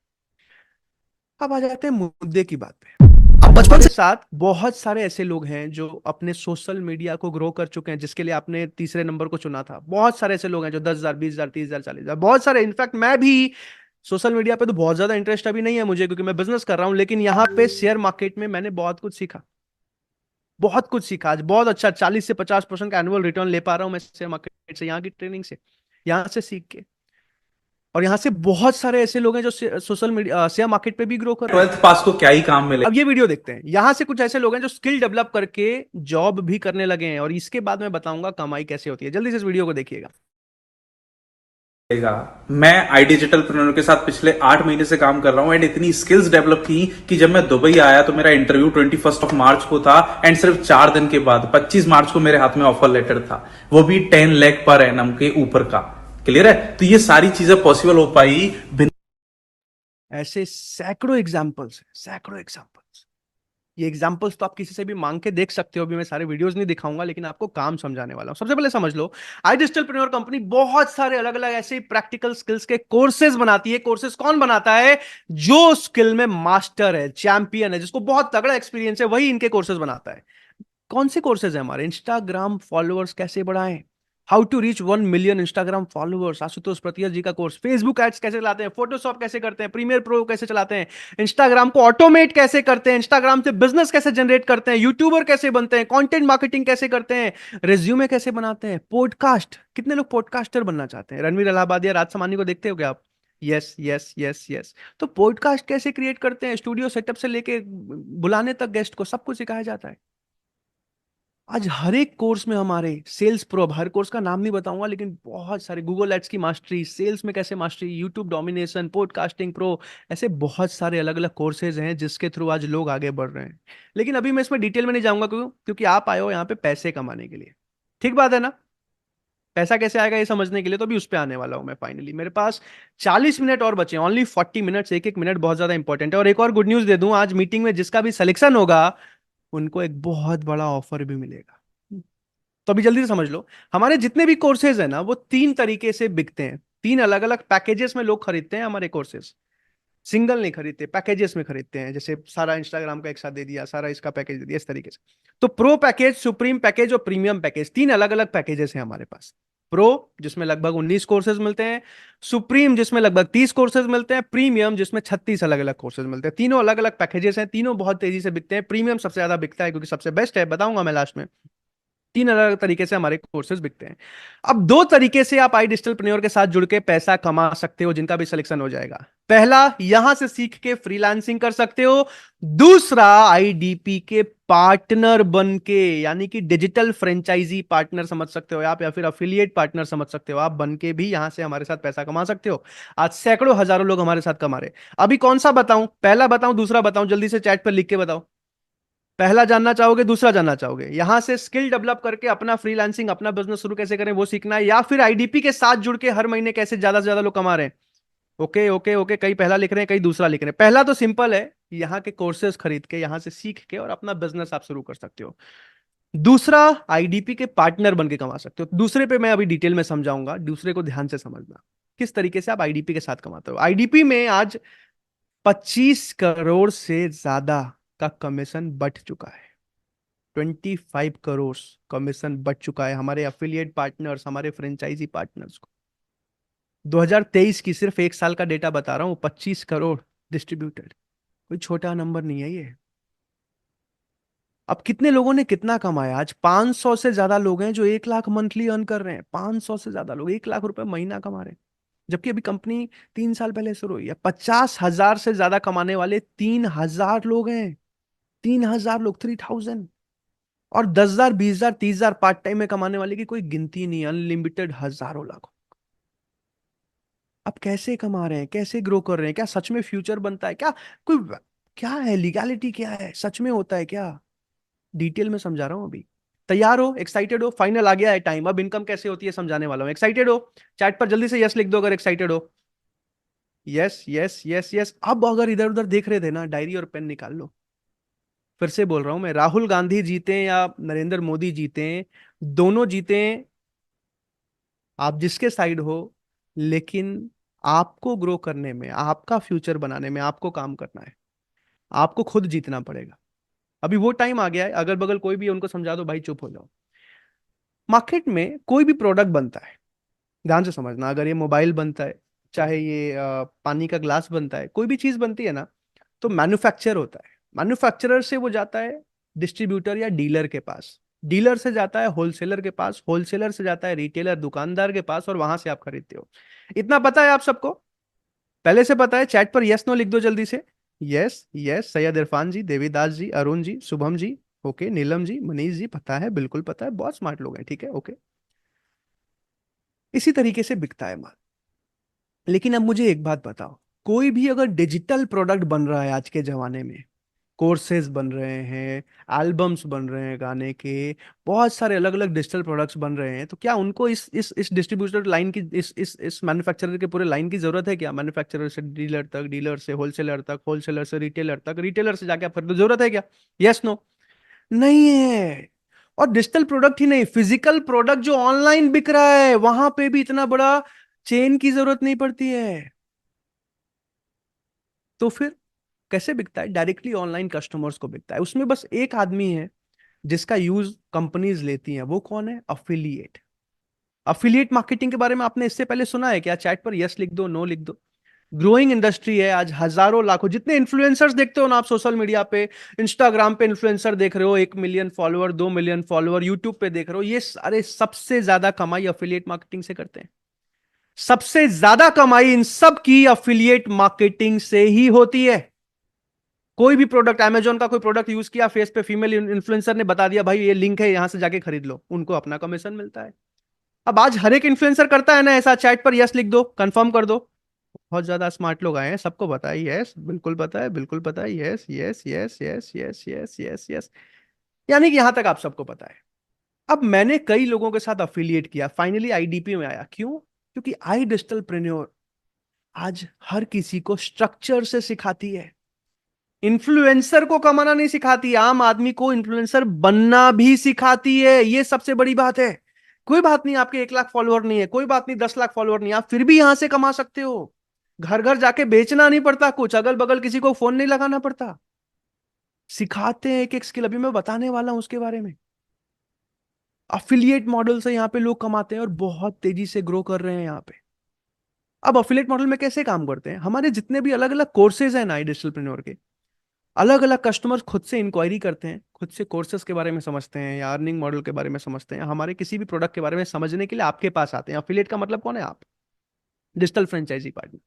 अब आ जाते हैं मुद्दे की बात पे। अब बचपन से साथ बहुत सारे ऐसे लोग हैं जो अपने सोशल मीडिया को ग्रो कर चुके हैं, जिसके लिए आपने तीसरे नंबर को चुना था। बहुत सारे ऐसे लोग हैं जो 10,000, 20,000, 30,000, 40,000, बहुत सारे। इनफैक्ट मैं भी सोशल मीडिया पे तो बहुत ज्यादा इंटरेस्ट अभी नहीं है मुझे, क्योंकि मैं बिजनेस कर रहा हूं, लेकिन यहाँ पे शेयर मार्केट में मैंने बहुत कुछ सीखा, बहुत कुछ सीखा। आज बहुत अच्छा 40 से 50% का एनुअल रिटर्न ले पा रहा हूं मैं शेयर मार्केट से, यहाँ की ट्रेनिंग से, यहाँ से सीख के। और यहाँ से बहुत सारे ऐसे लोग हैं जो सोशल मीडिया, शेयर मार्केट पे भी ग्रो कर रहे हैं। 12th पास को क्या ही काम मिले। अब ये वीडियो देखते हैं। यहाँ से कुछ ऐसे लोग हैं जो स्किल डेवलप करके जॉब भी करने लगे हैं, और इसके बाद मैं बताऊंगा कमाई कैसे होती है। जल्दी से इस वीडियो को देखिएगा। मैं आई डिजिटलप्रेन्योर के साथ पिछले 8 महीने से काम कर रहा हूं एंड इतनी स्किल्स डेवलप की कि जब मैं दुबई आया तो मेरा इंटरव्यू 21 मार्च को था एंड सिर्फ 4 दिन के बाद 25 मार्च को मेरे हाथ में ऑफर लेटर था, वो भी 10 लाख पर एनम के ऊपर का। क्लियर है? तो ये सारी चीजें पॉसिबल हो पाई। ऐसे सैकड़ों एग्जाम्पल्स हैं, सैकड़ों एग्जाम्पल्स। ये एग्जाम्पल्स तो आप किसी से भी मांग के देख सकते हो। अभी मैं सारे वीडियोस नहीं दिखाऊंगा, लेकिन आपको काम समझाने वाला हूं। सबसे पहले समझ लो, आई डिजिटलप्रेन्योर कंपनी बहुत सारे अलग अलग ऐसे प्रैक्टिकल स्किल्स के कोर्सेज बनाती है। कोर्सेज कौन बनाता है? जो स्किल में मास्टर है, चैंपियन है, जिसको बहुत तगड़ा एक्सपीरियंस है, वही इनके कोर्सेज बनाता है। कौन से कोर्सेज है हमारे? इंस्टाग्राम फॉलोअर्स कैसे बढ़ाएं, how to reach 1 million Instagram followers, Ashutosh Pratihast ji का कोर्स। फेसबुक एड्स कैसे चलाते हैं, फोटोशॉप कैसे करते हैं, प्रीमियर प्रो कैसे चलाते हैं, इंस्टाग्राम को ऑटोमेट कैसे करते हैं, इंस्टाग्राम से बिजनेस कैसे जनरेट करते हैं, यूट्यूबर कैसे बनते हैं, कंटेंट मार्केटिंग कैसे करते हैं, रेज्यूमे कैसे बनाते हैं, पॉडकास्ट। कितने लोग पॉडकास्टर बनना चाहते हैं? रणवीर इलाहाबादी या राजसमानी को देखते हो क्या आप? Yes yes yes yes. तो पॉडकास्ट कैसे क्रिएट करते हैं, स्टूडियो सेटअप से लेके बुलाने तक गेस्ट को, सब कुछ सिखाया जाता है। आज हर एक कोर्स में हमारे सेल्स प्रो, हर कोर्स का नाम नहीं बताऊंगा, लेकिन बहुत सारे, गूगल एड्स की मास्टरी, सेल्स में कैसे mastery, YouTube domination, podcasting pro, ऐसे बहुत सारे अलग अलग कोर्सेज हैं जिसके थ्रू आज लोग आगे बढ़ रहे हैं। लेकिन अभी मैं इसमें डिटेल में नहीं जाऊंगा, क्योंकि आप आए हो यहाँ पे पैसे कमाने के लिए। ठीक बात है ना? पैसा कैसे आएगा ये समझने के लिए तो अभी उस पर आने वाला हूं मैं। फाइनली मेरे पास 40 मिनट और बचे, ओनली 40 मिनट्स। एक एक मिनट बहुत ज्यादा इंपॉर्टेंट है। और एक और गुड न्यूज दे दूं, आज मीटिंग में जिसका भी सिलेक्शन होगा, उनको एक बहुत बड़ा ऑफर भी मिलेगा। तो अभी जल्दी से समझ लो, हमारे जितने भी कोर्सेज है ना वो तीन तरीके से बिकते हैं, तीन अलग अलग पैकेजेस में लोग खरीदते हैं हमारे कोर्सेज। सिंगल नहीं खरीदते, पैकेजेस में खरीदते हैं, जैसे सारा इंस्टाग्राम का एक साथ दे दिया, सारा इसका पैकेज दे दिया, इस तरीके से। तो प्रो पैकेज, सुप्रीम पैकेज और प्रीमियम पैकेज, तीन अलग अलग पैकेजेस हैं हमारे पास। प्रो जिसमें लगभग 19 कोर्सेज मिलते हैं, सुप्रीम जिसमें लगभग 30 कोर्सेज मिलते हैं, प्रीमियम जिसमें 36 अलग अलग कोर्सेज मिलते हैं। तीनों अलग अलग पैकेजेस हैं, तीनों बहुत तेजी से बिकते हैं। प्रीमियम सबसे ज्यादा बिकता है क्योंकि सबसे बेस्ट है, बताऊंगा मैं लास्ट में। तीन अलग अलग तरीके से हमारे कोर्सेज बिकते हैं। अब दो तरीके से आप आई डिजिटलप्रेन्योर के साथ जुड़ के पैसा कमा सकते हो, जिनका भी सिलेक्शन हो जाएगा। पहला, यहां से सीख के फ्रीलांसिंग कर सकते हो। दूसरा, आईडीपी के पार्टनर बन के, यानी कि डिजिटल फ्रेंचाइजी पार्टनर समझ सकते हो आप, या फिर अफिलिएट पार्टनर समझ सकते हो आप, बन के भी यहां से हमारे साथ पैसा कमा सकते हो। आज सैकड़ों हजारों लोग हमारे साथ कमा रहे। अभी कौन सा बताऊं, पहला बताऊं दूसरा बताऊं, जल्दी से चैट पर लिख के बताओ। पहला जानना चाहोगे, दूसरा जानना चाहोगे? यहां से स्किल डेवलप करके अपना फ्रीलांसिंग, अपना बिजनेस शुरू कैसे करें वो सीखना है, या फिर आईडीपी के साथ जुड़ के हर महीने कैसे ज्यादा से ज्यादा लोग कमा रहे हैं? ओके ओके ओके, कई पहला लिख रहे हैं, कई दूसरा लिख रहे हैं। पहला तो सिंपल है, यहाँ के कोर्सेज खरीद के, यहां से सीख के और अपना बिजनेस आप शुरू कर सकते हो। दूसरा, आईडीपी के पार्टनर बन के कमा सकते हो। दूसरे पे मैं अभी डिटेल में समझाऊंगा, दूसरे को ध्यान से समझना, किस तरीके से आप आईडीपी के साथ कमाते हो। आईडीपी में आज 25 करोड़ से ज्यादा का कमीशन बढ़ चुका है। 25 करोड़ कमीशन बढ़ चुका है हमारे अफिलिएट पार्टनर्स, हमारे फ्रेंचाइजी पार्टनर्स को। 2023 की सिर्फ एक साल का डेटा बता रहा हूं, 25 करोड़ डिस्ट्रीब्यूटेड, कोई छोटा नंबर नहीं है ये। अब कितने लोगों ने कितना कमाया? आज 500 से ज्यादा लोग हैं जो 1 लाख मंथली अर्न कर रहे हैं। 500 से ज्यादा लोग 1 लाख रुपए महीना कमा रहे हैं, जबकि अभी कंपनी 3 साल पहले शुरू हुई है। 50,000 से ज्यादा कमाने वाले 3,000 लोग हैं। 3,000 लोग, 3,000। और 10,000, 20,000, 30,000 पार्ट टाइम में कमाने वाले की कोई गिनती नहीं, अनलिमिटेड हजारों लाखों। अब कैसे कमा रहे हैं, कैसे ग्रो कर रहे हैं? क्या सच में फ्यूचर बनता है क्या? कोई क्या है, लीगैलिटी क्या है, सच में होता है क्या? डिटेल में समझा रहा हूं अभी। तैयार हो, एक्साइटेड हो? फाइनल आ गया है टाइम, अब इनकम कैसे होती है समझाने वाला हूं। एक्साइटेड हो? चैट पर जल्दी से यस लिख दो अगर एक्साइटेड हो। Yes yes yes yes. अब अगर इधर उधर देख रहे थे ना, डायरी और पेन निकाल लो। फिर से बोल रहा हूं मैं, राहुल गांधी जीते या नरेंद्र मोदी जीते, दोनों जीते, आप जिसके साइड हो, लेकिन आपको ग्रो करने में, आपका फ्यूचर बनाने में आपको काम करना है। आपको खुद जीतना पड़ेगा। अभी वो टाइम आ गया है, अगल बगल कोई भी है उनको समझा दो भाई चुप हो जाओ। मार्केट में कोई भी प्रोडक्ट बनता है, ध्यान से समझना, अगर ये मोबाइल बनता है, चाहे ये पानी का ग्लास बनता है, कोई भी चीज बनती है ना, तो मैन्युफैक्चर होता है। मैन्युफैक्चरर से वो जाता है डिस्ट्रीब्यूटर या डीलर के पास, डीलर से जाता है होलसेलर के पास, होलसेलर से जाता है रिटेलर, दुकानदार के पास, और वहां से आप खरीदते हो। इतना पता है आप सबको? पहले से पता है? चैट पर यस नो लिख दो जल्दी से। यस यस, सैयद इरफान जी, देवीदास जी, अरुण जी, शुभम जी, ओके, नीलम जी, मनीष जी, पता है, बिल्कुल पता है, बहुत स्मार्ट लोग हैं, ठीक है, ओके। इसी तरीके से बिकता है माल। लेकिन अब मुझे एक बात बताओ, कोई भी अगर डिजिटल प्रोडक्ट बन रहा है आज के जमाने में, कोर्सेज बन रहे हैं, एल्बम्स बन रहे हैं गाने के, बहुत सारे अलग अलग डिजिटल प्रोडक्ट्स बन रहे हैं, तो क्या उनको इस डिस्ट्रीब्यूटर लाइन की, इस मैन्युफैक्चरर के पूरे लाइन की जरूरत है क्या? मैन्युफैक्चरर से डीलर तक, डीलर से होलसेलर तक, होलसेलर से रिटेलर तक, रिटेलर से जाके आप खरीदो, जरूरत है क्या? Yes no? नहीं है। और डिजिटल प्रोडक्ट ही नहीं, फिजिकल प्रोडक्ट जो ऑनलाइन बिक रहा है, वहां पे भी इतना बड़ा चेन की जरूरत नहीं पड़ती है। तो फिर कैसे बिकता है? डायरेक्टली ऑनलाइन कस्टमर्स को बिकता है। उसमें बस एक आदमी है जिसका यूज कंपनीज लेती हैं, वो कौन है? अफिलिएट। अफिलिएट मार्केटिंग के बारे में आपने इससे पहले सुना है क्या? चैट पर यस लिख दो, नो लिख दो। ग्रोइंग इंडस्ट्री है आज, हजारों लाखों, जितने इन्फ्लुएंसर्स देखते हो ना आप सोशल मीडिया पे, इंस्टाग्राम पे इन्फ्लुएंसर देख रहे हो, 1 million follower, 2 million follower, YouTube पे देख रहे हो, ये सारे सबसे ज्यादा कमाई अफिलिएट मार्केटिंग से करते हैं। सबसे ज्यादा कमाई इन सब की अफिलिएट मार्केटिंग से ही होती है। कोई भी प्रोडक्ट, अमेजोन का कोई प्रोडक्ट यूज किया, फेस पे फीमेल इन्फ्लुएंसर ने बता दिया भाई ये लिंक है, यहां से जाके खरीद लो, उनको अपना कमीशन मिलता है। अब आज हर एक इन्फ्लुएंसर करता है ना ऐसा? चैट पर यस लिख दो, कंफर्म कर दो। बहुत ज्यादा स्मार्ट लोग आए हैं, सबको पता है, यस बिल्कुल पता है, बिल्कुल पता है, yes yes yes yes yes yes yes yes. यानी कि यहां तक आप सबको पता है। अब मैंने कई लोगों के साथ अफिलिएट किया, फाइनली आईडीपी में आया। क्यों? क्योंकि आई डिजिटल प्रेन्योर आज हर किसी को स्ट्रक्चर से सिखाती है। इन्फ्लुएंसर को कमाना नहीं सिखाती, आम आदमी को इन्फ्लुएंसर बनना भी सिखाती है। ये सबसे बड़ी बात है। कोई बात नहीं आपके 1 लाख फॉलोअर नहीं है, कोई बात नहीं 10 लाख फॉलोअर नहीं, आप फिर भी यहां से कमा सकते हो। घर घर जाके बेचना नहीं पड़ता, कुछ अगल बगल किसी को फोन नहीं लगाना पड़ता। सिखाते हैं एक एक स्किल, अभी मैं बताने वाला हूं उसके बारे में। अफिलिएट मॉडल से यहां पे लोग कमाते हैं और बहुत तेजी से ग्रो कर रहे हैं यहां पे। अब अफिलिएट मॉडल में कैसे काम करते हैं, हमारे जितने भी अलग अलग कोर्सेज हैं ना डिजिटलप्रेन्योर के, अलग अलग कस्टमर्स खुद से इंक्वायरी करते हैं, खुद से कोर्सेज के बारे में समझते हैं या अर्निंग मॉडल के बारे में समझते हैं, हमारे किसी भी प्रोडक्ट के बारे में समझने के लिए आपके पास आते हैं। अफिलिएट का मतलब कौन है? आप, डिजिटल फ्रेंचाइजी पार्टनर,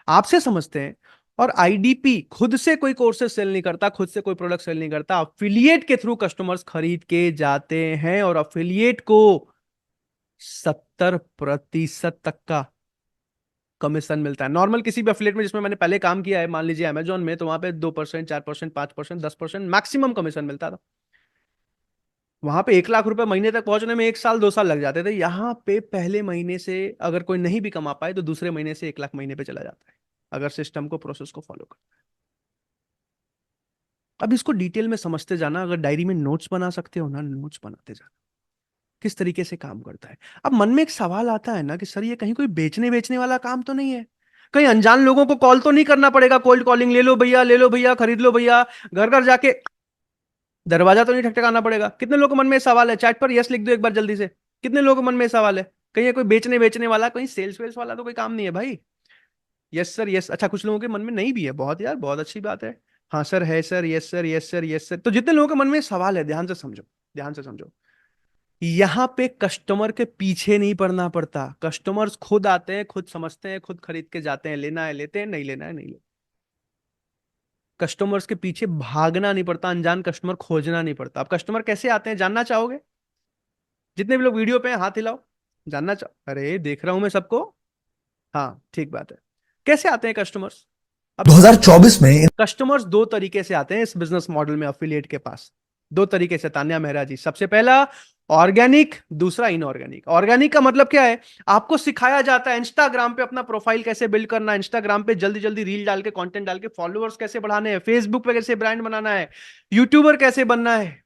आपसे समझते हैं। और आईडीपी खुद से कोई कोर्सेज सेल नहीं करता, खुद से कोई प्रोडक्ट सेल नहीं करता, अफिलिएट के थ्रू कस्टमर्स खरीद के जाते हैं और अफिलिएट को 70% तक का कमीशन मिलता है। नॉर्मल किसी भी अफिलिएट में जिसमें मैंने पहले काम किया है, मान लीजिए अमेजोन में, तो वहां पे 2%, 4%, 5%, 10% मैक्सिमम कमीशन मिलता था। वहां पे 1 लाख रुपए महीने तक पहुंचने में 1 साल 2 साल लग जाते थे। यहाँ पे पहले महीने से अगर कोई नहीं भी कमा पाए तो दूसरे महीने से 1 लाख महीने पे चला जाता है, अगर सिस्टम को, प्रोसेस को फॉलो कर। अब इसको डिटेल में समझते जाना, अगर डायरी में नोट्स बना सकते हो ना, नोट्स बनाते जाना किस तरीके से काम करता है। अब मन में एक सवाल आता है ना कि सर ये कहीं कोई बेचने बेचने वाला काम तो नहीं है? कहीं अनजान लोगों को कॉल तो नहीं करना पड़ेगा, कोल्ड कॉलिंग, ले लो भैया, ले लो भैया, खरीद लो भैया, घर घर जाके दरवाजा तो नहीं ठकठकाना पड़ेगा? कितने लोगों के मन में सवाल है? चैट पर यस लिख दो एक बार जल्दी से। कितने लोगों के मन में सवाल है? कहीं ये कोई बेचने बेचने वाला, कहीं सेल्स वेल्स वाला तो कोई काम नहीं है भाई। Yes sir, yes. अच्छा, कुछ लोगों के मन में नहीं भी है, बहुत यार, बहुत अच्छी बात है। हाँ सर, है sir, yes sir, yes sir, yes sir. तो जितने लोगों के मन में सवाल है, ध्यान से समझो, ध्यान से समझो। यहां पे कस्टमर के पीछे नहीं पड़ना पड़ता, कस्टमर्स खुद आते हैं, खुद समझते हैं, खुद खरीद के जाते हैं। लेना है लेते हैं, नहीं लेना है नहीं लेते। कस्टमर्स के पीछे भागना नहीं पड़ता, अनजान कस्टमर खोजना नहीं पड़ता। अब कस्टमर कैसे आते हैं जानना चाहोगे? जितने भी लोग वीडियो पे हैं हाथ हिलाओ, जानना चाहो। अरे देख रहा हूं मैं सबको। हाँ ठीक बात है। कैसे आते हैं कस्टमर्स? अब 2024 में कस्टमर्स दो तरीके से आते हैं इस बिजनेस मॉडल में, अफिलिएट के पास दो तरीके से। तान्या मेहरा जी, सबसे पहला ऑर्गेनिक, दूसरा इनऑर्गेनिक। ऑर्गेनिक का मतलब क्या है? आपको सिखाया जाता है इंस्टाग्राम पे अपना प्रोफाइल कैसे बिल्ड करना है, इंस्टाग्राम पे जल्दी जल्दी रील डाल के, कंटेंट डाल के फॉलोअर्स कैसे बढ़ाने हैं, फेसबुक पे कैसे ब्रांड बनाना है, यूट्यूबर कैसे बनना है।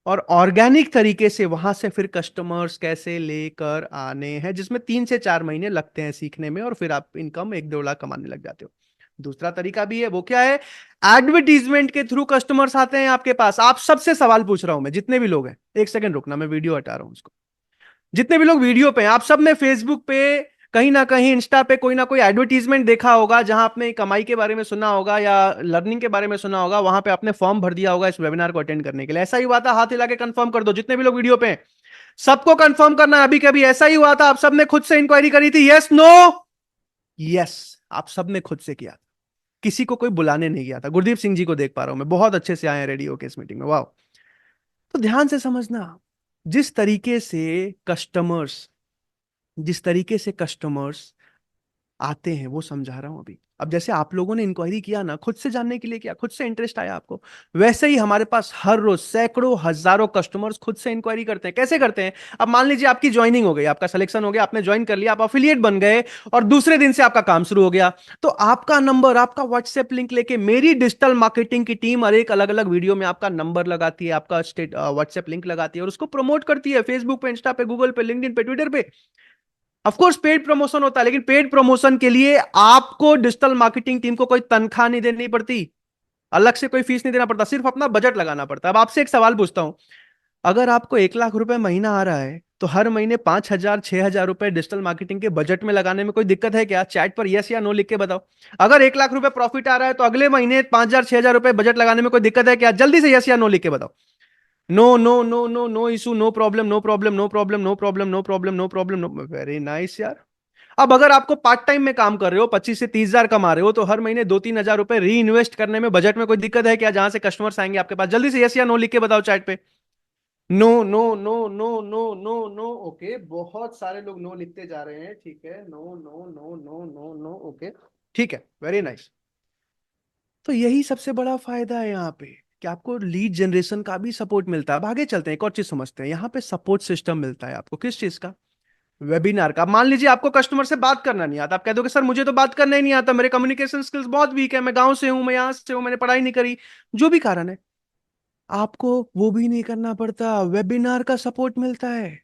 और ऑर्गेनिक तरीके से वहां से फिर कस्टमर्स कैसे लेकर आने हैं, जिसमें 3 से 4 महीने लगते हैं सीखने में, और फिर आप इनकम 1-2 लाख कमाने लग जाते हो। दूसरा तरीका भी है, वो क्या है? एडवर्टीजमेंट के थ्रू कस्टमर्स आते हैं आपके पास। आप सबसे सवाल पूछ रहा हूं मैं, जितने भी लोग हैं, एक सेकंड रुकना, मैं वीडियो हटा रहा हूं उसको। जितने भी लोग वीडियो पे हैं, आप सब ने फेसबुक पे, कहीं ना कहीं इंस्टा पे कोई ना कोई एडवर्टीजमेंट देखा होगा, जहां आपने कमाई के बारे में सुना होगा या लर्निंग के बारे में सुना होगा। वहां पे आपने फॉर्म भर दिया होगा इस वेबिनार को अटेंड करने के लिए। ऐसा ही हुआ था? हाथ हिला के कंफर्म कर दो जितने भी लोग वीडियो पे हैं। सबको कंफर्म करना है, अभी कभी ऐसा ही हुआ था? आप सबने खुद से इंक्वायरी करी थी? Yes no? यस, आप सबने खुद से किया, किसी को कोई बुलाने नहीं गया था। गुरदीप सिंह जी को देख पा रहा हूं मैं, बहुत अच्छे से आए हैं रेडियो के इस मीटिंग में, वाह। तो ध्यान से समझना, जिस तरीके से कस्टमर्स जिस तरीके से कस्टमर्स आते हैं वो समझा रहा हूं अभी। अब जैसे आप लोगों ने इंक्वायरी किया ना, खुद से जानने के लिए किया, खुद से इंटरेस्ट आया आपको, वैसे ही हमारे पास हर रोज सैकड़ों हजारों कस्टमर्स खुद से इंक्वायरी करते हैं। कैसे करते हैं? अब मान लीजिए आपकी ज्वाइनिंग हो गई, आपका सिलेक्शन हो गया, आपने ज्वाइन कर लिया, आप अफिलिएट बन गए, और दूसरे दिन से आपका काम शुरू हो गया। तो आपका नंबर, आपका व्हाट्सएप लिंक लेके मेरी डिजिटल मार्केटिंग की टीम हर एक अलग अलग वीडियो में आपका नंबर लगाती है, आपका व्हाट्सएप लिंक लगाती है, और उसको प्रमोट करती है फेसबुक पे, इंस्टा पे, गूगल पे, लिंक्डइन पे, ट्विटर पे। ऑफ कोर्स पेड प्रमोशन होता है, लेकिन पेड प्रमोशन के लिए आपको डिजिटल मार्केटिंग टीम को कोई तनख्वाह नहीं देनी पड़ती, अलग से कोई फीस नहीं देना पड़ता, सिर्फ अपना बजट लगाना पड़ता है। अब आपसे एक सवाल पूछता हूं, अगर आपको 1 लाख रुपए महीना आ रहा है, तो हर महीने 5,000 6,000 रुपए डिजिटल मार्केटिंग के बजट में लगाने में कोई दिक्कत है क्या? चैट पर यस या नो लिख के बताओ। अगर 1 लाख रुपए प्रॉफिट आ रहा है, तो अगले महीने 5,000 6,000 रुपए बजट लगाने में कोई दिक्कत है क्या? जल्दी से यस या नो लिख के बताओ। No no no no no issue, no problem, no problem, no problem, no problem, no problem, no problem, no. Very nice यार। अब अगर आपको पार्ट टाइम में काम कर रहे हो, 25 से 30 हजार कमा रहे हो, तो हर महीने 2-3 हजार रुपए री इन्वेस्ट करने में बजट में कोई दिक्कत है क्या, जहां से कस्टमर्स आएंगे आपके पास? जल्दी से यस या नो लिख के बताओ चैट पे। No no no no no no no, okay, बहुत सारे लोग नो लिखते जा रहे हैं, ठीक है। No no no no no no, okay, ठीक है, वेरी नाइस। तो यही सबसे बड़ा फायदा है यहाँ पे, कि आपको लीड जनरेशन का भी सपोर्ट मिलता है। अब आगे चलते हैं, एक और चीज समझते हैं। यहाँ पे सपोर्ट सिस्टम मिलता है आपको, किस चीज का? वेबिनार का, मान लीजिए आपको कस्टमर से बात करना नहीं आता, आप कह दोगे सर मुझे तो बात करना ही नहीं आता, मेरे कम्युनिकेशन स्किल्स बहुत वीक है, मैं गांव से हूं, मैं यहां से हूं, मैंने पढ़ाई नहीं करी, जो भी कारण है, आपको वो भी नहीं करना पड़ता, वेबिनार का सपोर्ट मिलता है।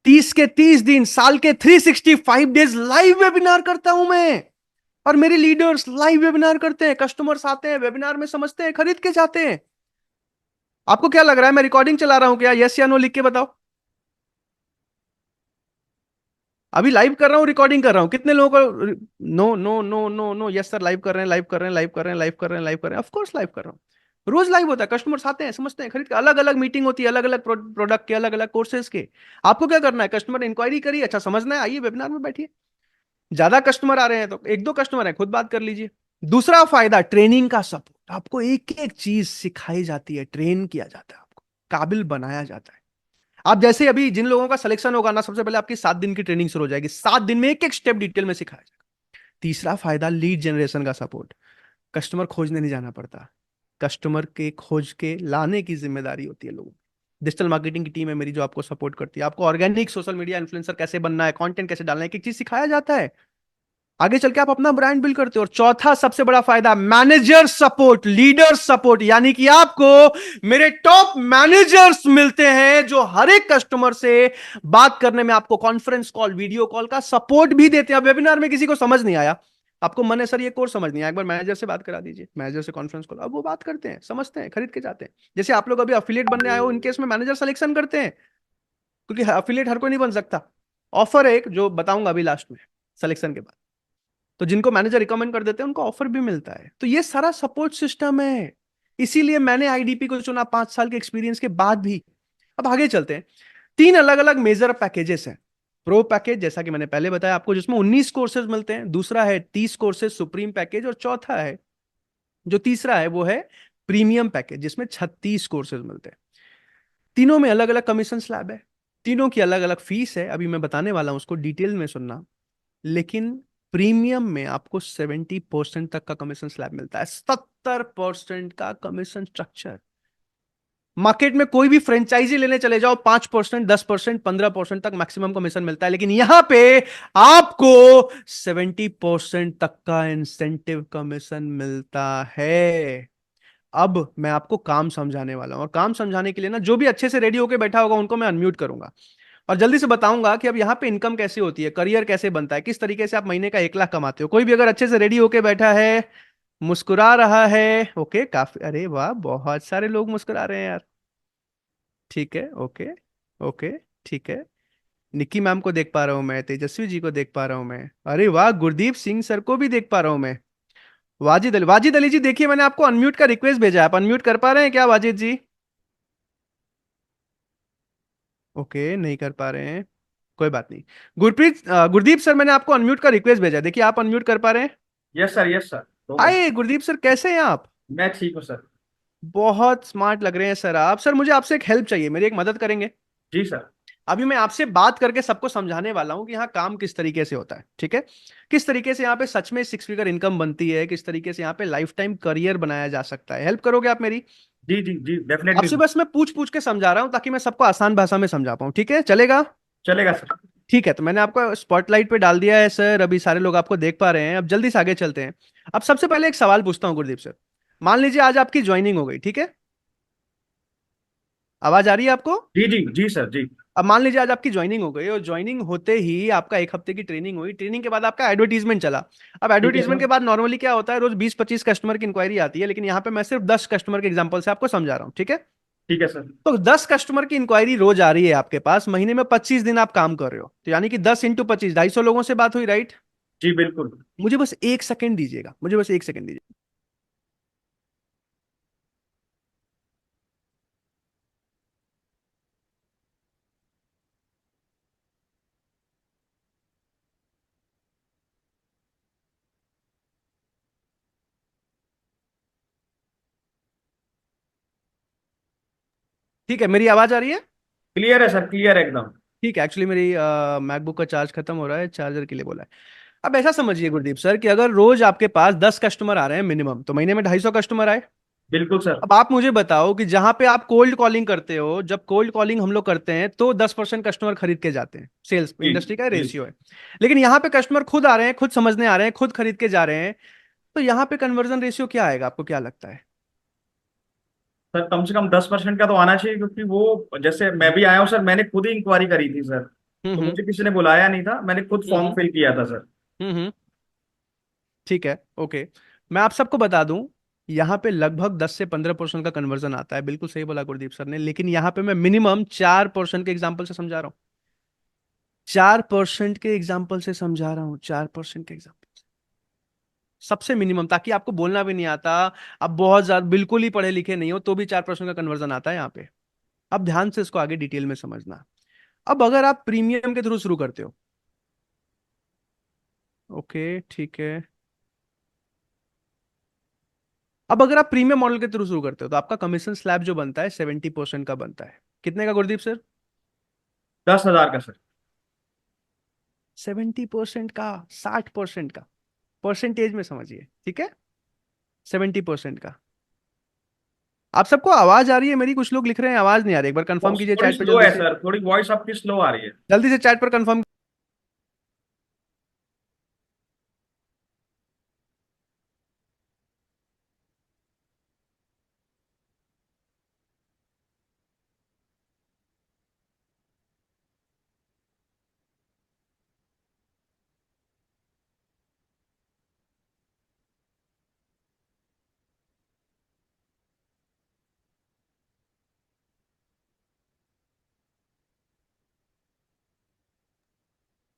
30 के 30 दिन, साल के 365 डेज लाइव वेबिनार करता हूं मैं, और मेरे लीडर्स लाइव वेबिनार करते हैं, कस्टमर्स आते हैं, वेबिनार में समझते हैं, खरीद के जाते हैं। आपको क्या लग रहा है मैं रिकॉर्डिंग चला रहा हूं क्या? यस या नो लिख के बताओ। अभी लाइव कर रहा हूँ, रिकॉर्डिंग कर रहा हूँ, कितने लोगों को no no no no no, yes sir live कर रहे हैं, लाइव कर रहे हैं, लाइव कर रहे हैं, लाइव कर रहे हैं, लाइव कर रहे हैं, ऑफ कोर्स लाइव कर रहा हूँ। रोज लाइव होता है, कस्टमर्स आते हैं, समझते हैं, खरीद के, अलग अलग मीटिंग होती है, अलग अलग प्रोडक्ट के, अलग अलग कोर्सेज के। आपको क्या करना है? कस्टमर इंक्वायरी करिए, अच्छा समझना है, आइए वेबिनार में बैठिए। ज्यादा कस्टमर आ रहे हैं तो एक दो कस्टमर है, खुद बात कर लीजिए। दूसरा फायदा, ट्रेनिंग का सपोर्ट, आपको एक एक चीज सिखाई जाती है, ट्रेन किया जाता है, आपको काबिल बनाया जाता है। आप जैसे अभी जिन लोगों का सिलेक्शन होगा ना, सबसे पहले आपकी 7 दिन की ट्रेनिंग शुरू हो जाएगी, 7 दिन में एक एक स्टेप डिटेल में सिखाया जाएगा। तीसरा फायदा, लीड जनरेशन का सपोर्ट, कस्टमर खोजने नहीं जाना पड़ता, कस्टमर के खोज के लाने की जिम्मेदारी होती है लोगों की। डिजिटल मार्केटिंग की टीम है मेरी जो आपको सपोर्ट करती है, आपको ऑर्गेनिक सोशल मीडिया इन्फ्लुएंसर कैसे बनना है, कंटेंट कैसे डालना है, एक एक चीज सिखाया जाता है, आगे चल के आप अपना ब्रांड बिल्ड करते हो। और चौथा सबसे बड़ा फायदा, मैनेजर सपोर्ट, लीडर सपोर्ट, यानी कि आपको मेरे टॉप मैनेजर्स मिलते हैं जो हर एक कस्टमर से बात करने में आपको कॉन्फ्रेंस कॉल, वीडियो कॉल का सपोर्ट भी देते हैं। अब वेबिनार में किसी को समझ नहीं आया, आपको मन है सर ये कोर्स समझ नहीं आया, एक बार मैनेजर से बात करा दीजिए, मैनेजर से कॉन्फ्रेंस कॉल, अब वो बात करते हैं, समझते हैं, खरीद के जाते हैं। जैसे आप लोग अभी अफिलिएट बनने आए हो, इनकेस में मैनेजर सिलेक्शन करते हैं, क्योंकि अफिलिएट हर कोई नहीं बन सकता। ऑफर है एक जो बताऊंगा अभी लास्ट में, सिलेक्शन के बाद, तो जिनको मैनेजर रिकमेंड कर देते हैं उनको ऑफर भी मिलता है। तो ये सारा सपोर्ट सिस्टम है, इसीलिए मैंने आईडीपी को चुना 5 साल के एक्सपीरियंस के बाद भी। अब आगे चलते हैं। 3 अलग अलग मेजर पैकेजेस हैं। प्रो पैकेज, जैसा कि मैंने पहले बताया आपको, जिसमें 19 कोर्सेज मिलते हैं, दूसरा है 30 कोर्सेज सुप्रीम पैकेज, और चौथा है, जो तीसरा है वो है प्रीमियम पैकेज, जिसमें 36 कोर्सेज मिलते हैं। तीनों में अलग अलग कमीशन स्लैब है, तीनों की अलग अलग फीस है, अभी मैं बताने वाला हूं, उसको डिटेल में सुनना। लेकिन प्रीमियम में आपको 70% तक का कमीशन स्लैब मिलता है, 70% का कमीशन स्ट्रक्चर। मार्केट में कोई भी फ्रेंचाइजी लेने चले जाओ, 5%, 10%, 15% तक मैक्सिमम कमीशन मिलता है, लेकिन यहां पे आपको 70% तक का इंसेंटिव कमीशन मिलता है। अब मैं आपको काम समझाने वाला हूं, और काम समझाने के लिए ना, जो भी अच्छे से रेडी होकर बैठा होगा उनको मैं अनम्यूट करूंगा, और जल्दी से बताऊंगा कि अब यहाँ पे इनकम कैसे होती है, करियर कैसे बनता है, किस तरीके से आप महीने का 1 लाख कमाते हो। कोई भी अगर अच्छे से रेडी होके बैठा है, मुस्कुरा रहा है, ओके काफी, अरे वाह बहुत सारे लोग मुस्कुरा रहे हैं यार, ठीक है, ओके, ओके, ठीक है। निक्की मैम को देख पा रहा हूं मैं, तेजस्वी जी को देख पा रहा हूं मैं, अरे वाह गुरदीप सिंह सर को भी देख पा रहा हूं मैं। वाजिद अली जी, देखिए मैंने आपको अनम्यूट का रिक्वेस्ट भेजा है, आप अनम्यूट कर पा रहे हैं क्या वाजिद जी? ओके, नहीं कर पा रहे हैं, कोई बात नहीं। गुरदीप सर, मैंने आपको अनम्यूट का रिक्वेस्ट भेजा है, देखिए आप अनम्यूट कर पा रहे हैं? Yes sir, yes sir. Hi Gurdeep sir, कैसे हैं आप? मैं ठीक हूँ सर। बहुत स्मार्ट लग रहे हैं सर आप। सर मुझे आपसे एक हेल्प चाहिए, मेरी एक मदद करेंगे? जी सर। अभी मैं आपसे बात करके सबको समझाने वाला हूं कि यहाँ काम किस तरीके से होता है, ठीक है? किस तरीके से यहाँ पे सच में 6 फिगर इनकम बनती है, किस तरीके से यहाँ पे लाइफ टाइम करियर बनाया जा सकता है। हेल्प करोगे आप मेरी? जी जी जी, डेफिनेटली आपसे बस मैं पूछ पूछ के समझा रहा हूँ ताकि मैं सबको आसान भाषा में समझा पाऊँ, ठीक है, चलेगा? चलेगा सर। ठीक है, तो मैंने आपको स्पॉटलाइट पे डाल दिया है सर, अभी सारे लोग आपको देख पा रहे हैं। अब जल्दी से आगे चलते हैं। अब सबसे पहले एक सवाल पूछता हूँ गुरदीप सर, मान लीजिए आज आपकी ज्वाइनिंग हो गई, ठीक है? आवाज आ रही है आपको? जी जी जी सर जी। अब मान लीजिए आज आपकी ज्वाइनिंग हो गई, और ज्वाइनिंग होते ही आपका 1 हफ्ते की ट्रेनिंग हुई, ट्रेनिंग के बाद आपका एडवर्टीजमेंट चला। अब ठीक है एडवर्टीजमेंट सर। के बाद नॉर्मली क्या होता है, रोज 20-25 कस्टमर की इंक्वायरी आती है, लेकिन यहाँ पे मैं सिर्फ 10 कस्टमर के एग्जांपल से आपको समझा रहा हूँ, ठीक है? ठीक है सर। तो 10 कस्टमर की इंक्वायरी रोज आ रही है आपके पास, महीने में 25 दिन आप काम कर रहे हो, तो यानी कि 10 × 25, 250 लोगों से बात हुई, राइट? जी बिल्कुल। मुझे बस 1 सेकंड दीजिएगा, मुझे बस 1 सेकंड दीजिए। ठीक है, मेरी आवाज आ रही है? क्लियर है सर, क्लियर है एकदम। ठीक है, एक्चुअली मेरी मैकबुक का चार्ज खत्म हो रहा है, चार्जर के लिए बोला है। अब ऐसा समझिए गुरदीप सर कि अगर रोज आपके पास 10 कस्टमर आ रहे हैं मिनिमम, तो महीने में 250 कस्टमर आए, बिल्कुल सर। अब आप मुझे बताओ कि जहां पे आप कोल्ड कॉलिंग करते हो, जब कोल्ड कॉलिंग हम लोग करते हैं तो 10% कस्टमर खरीद के जाते हैं, सेल्स जी इंडस्ट्री का जी रेशियो है। लेकिन यहाँ पे कस्टमर खुद आ रहे हैं, खुद समझने आ रहे हैं, खुद खरीद के जा रहे हैं, तो यहाँ पे कन्वर्जन रेशियो क्या आएगा, आपको क्या लगता है? सर, कम से कम 10% का तो आना चाहिए, क्योंकि वो जैसे मैं भी आया हूँ सर, मैंने खुद ही इंक्वायरी करी थी सर। तो हम्म मुझे किसी ने बुलाया नहीं था, मैंने खुद फॉर्म हम्म फिल किया था सर। हम्म। ठीक है, ओके। मैं आप सबको बता दूं, यहाँ पे लगभग 10 से 15% का कन्वर्जन आता है, बिल्कुल सही बोला गुरदीप सर ने, लेकिन यहाँ पे मैं मिनिमम 4% के एग्जाम्पल से समझा रहा हूँ। 4% के एग्जाम्पल से समझा रहा हूँ, 4% के एग्जाम्पल, सबसे मिनिमम, ताकि आपको बोलना भी नहीं आता, आप बहुत ज्यादा बिल्कुल ही पढ़े लिखे नहीं हो तो भी 4% का कन्वर्जन आता है यहाँ पे। अब ध्यान से इसको आगे डिटेल में समझना। अब अगर आप प्रीमियम के थ्रू शुरू करते हो, ओके ठीक है, अब अगर आप प्रीमियम मॉडल के थ्रू शुरू करते हो तो आपका कमीशन स्लैब जो बनता है 70% का बनता है। कितने का गुरदीप सर? 10,000 का सर। 70% का, 60% का, परसेंटेज में समझिए, ठीक है, 70% का। आप सबको आवाज आ रही है मेरी? कुछ लोग लिख रहे हैं आवाज नहीं आ रही, एक बार कंफर्म कीजिए थोड़ी चैट पे स्लो जल्दी है से। सर, थोड़ी वॉइस आपकी स्लो आ रही है। जल्दी से चैट पर कंफर्म।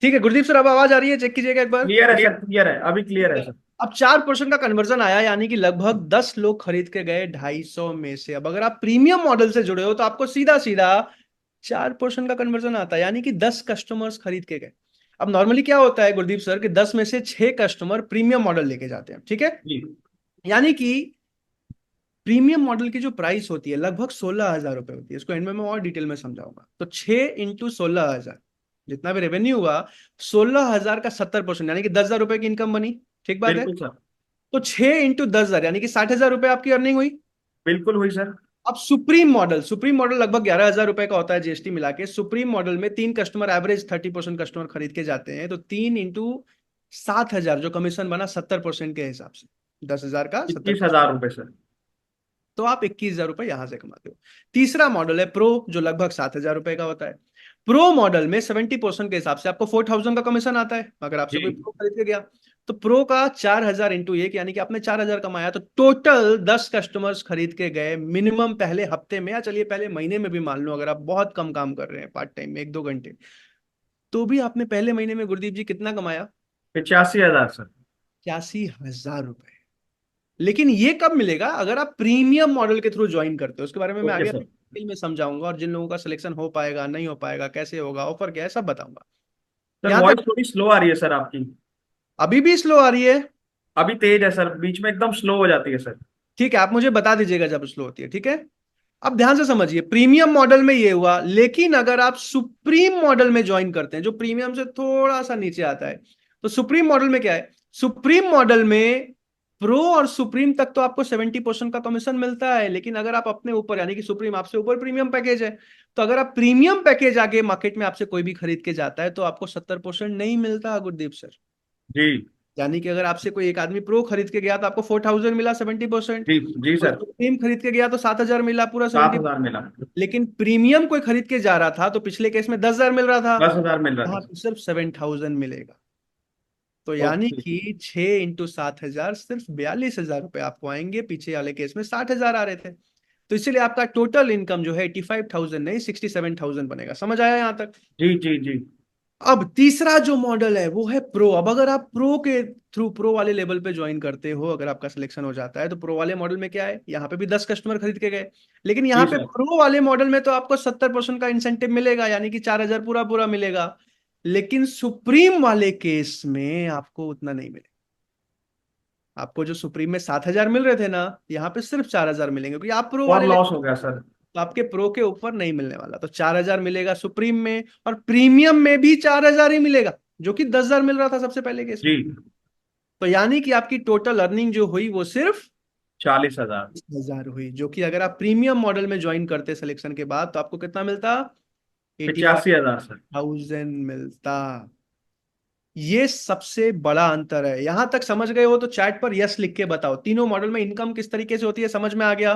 ठीक है गुरदीप सर, अब आवाज आ रही है, चेक कीजिएगा एक बार। क्लियर है सर, क्लियर है, अभी क्लियर है सर। अब 4% का कन्वर्जन आया, यानी कि लगभग 10 लोग खरीद के गए 250 में से। अब अगर आप प्रीमियम मॉडल से जुड़े हो तो आपको सीधा सीधा 4% का कन्वर्जन आता है, यानी कि 10 कस्टमर्स खरीद के गए। अब नॉर्मली क्या होता है गुरदीप सर कि 10 में से 6 कस्टमर प्रीमियम मॉडल लेके जाते हैं, ठीक है। जी यानी कि प्रीमियम मॉडल की जो प्राइस होती है लगभग 16,000 रुपए होती है। इसको एंड में मैं और डिटेल में समझाऊंगा। तो 6 × 16,000, जितना भी रेवेन्यू हुआ, 16,000 का 70%, यानी कि 10,000 रुपए की इनकम बनी, ठीक बात है। बिल्कुल सर। तो 6 × 10,000 यानी कि 60,000 रुपए आपकी अर्निंग हुई। बिल्कुल हुई सर। अब सुप्रीम मॉडल लगभग 11,000 रुपए का होता है जीएसटी मिला के। सुप्रीम मॉडल में 3 कस्टमर, एवरेज 30% कस्टमर खरीद के जाते हैं, तो 3 × 7,000 जो कमीशन बना 70% के हिसाब से, 10,000 का 70%, 21,000 रुपए सर। तो आप 21,000 रुपए यहां से कमाते हो। तीसरा मॉडल है प्रो, जो लगभग 7,000 रुपए का होता है। प्रो मॉडल में 70% के हिसाब से आपको 4,000 का कमीशन आता है अगर आपसे कोई जी प्रो खरीद के गया। तो प्रो का 4,000 × 1, यानी कि आपने 4,000 कमाया, तो टोटल 10 कस्टमर्स खरीद के गए मिनिमम पहले हफ्ते में, या चलिए पहले महीने में भी मान लो, अगर आप बहुत कम काम कर रहे हैं पार्ट टाइम में 1-2 घंटे, तो भी आपने पहले महीने में गुरदीप जी कितना कमाया? 85,000 सर। 81,000 रुपए। लेकिन ये कब मिलेगा? अगर आप प्रीमियम मॉडल के थ्रू ज्वाइन करते हो। उसके बारे में मैं ओके आगे सर। डिटेल में समझाऊंगा, और जिन लोगों का सिलेक्शन हो पाएगा नहीं हो पाएगा, कैसे होगा, ऑफर क्या है, सब बताऊंगा। सर, यहां वॉइस तक थोड़ी स्लो आ रही है सर आपकी। अभी भी स्लो आ रही है? अभी तेज है सर, बीच में एकदम स्लो हो जाती है सर। ठीक है, आप मुझे बता दीजिएगा जब स्लो होती है, ठीक है। अब ध्यान से समझिए, प्रीमियम मॉडल में ये हुआ, लेकिन अगर आप सुप्रीम मॉडल में ज्वाइन करते हैं, जो प्रीमियम से थोड़ा सा नीचे आता है, तो सुप्रीम मॉडल में क्या है? सुप्रीम मॉडल में प्रो और सुप्रीम तक तो आपको 70% का कमीशन मिलता है, लेकिन अगर आप अपने ऊपर, यानी कि सुप्रीम आपसे ऊपर प्रीमियम पैकेज है, तो अगर आप प्रीमियम पैकेज आगे मार्केट में आपसे कोई भी खरीद के जाता है तो आपको 70% नहीं मिलता गुरदीप सर। जी यानी कि अगर आपसे कोई एक आदमी प्रो खरीद के गया तो आपको 4,000 मिला, 70%। जी जी कोई सर। सुप्रीम खरीद के गया तो 7,000 मिला, पूरा 7,000 70%। मिला। लेकिन प्रीमियम कोई खरीद के जा रहा था तो पिछले केस में 10,000 मिल रहा था, 10,000 मिल रहा यहाँ था। पे सिर्फ 7,000 मिलेगा। तो यानी ओके। कि 6 × 7,000 सिर्फ 42,000 रुपए आपको आएंगे, पीछे वाले केस में 60,000 आ रहे थे। तो इसीलिए आपका टोटल इनकम जो है 85,000 नहीं 67,000 बनेगा। समझ आया यहां तक? जी जी जी। अब तीसरा जो मॉडल है वो है प्रो। अब अगर आप प्रो के थ्रू, प्रो वाले लेवल पे ज्वाइन करते हो, अगर आपका सिलेक्शन हो जाता है, तो प्रो वाले मॉडल में क्या है? यहाँ पे भी 10 कस्टमर खरीद के गए, लेकिन जी यहाँ पे सर। प्रो वाले मॉडल में तो आपको 70% का इंसेंटिव मिलेगा, यानी कि 4,000 पूरा पूरा मिलेगा। लेकिन सुप्रीम वाले केस में आपको उतना नहीं मिलेगा। आपको जो सुप्रीम में 7,000 मिल रहे थे ना, यहाँ पे सिर्फ 4,000 मिलेंगे, क्योंकि आप प्रो और वाले, लॉस हो गया सर। तो आपके प्रो के ऊपर नहीं मिलने वाला। तो 4,000 मिलेगा सुप्रीम में, और प्रीमियम में भी 4,000 ही मिलेगा, जो कि 10,000 मिल रहा था सबसे पहले केस जी में। तो यानी कि आपकी टोटल अर्निंग जो हुई वो सिर्फ 40,000। 10,000 हुई, जो कि अगर आप प्रीमियम मॉडल में ज्वाइन करते सिलेक्शन के बाद तो आपको कितना मिलता? 85,000 सर। 85,000 मिलता। ये सबसे बड़ा अंतर है। यहां तक समझ गए हो तो चैट पर यस लिख के बताओ, तीनों मॉडल में इनकम किस तरीके से होती है समझ में आ गया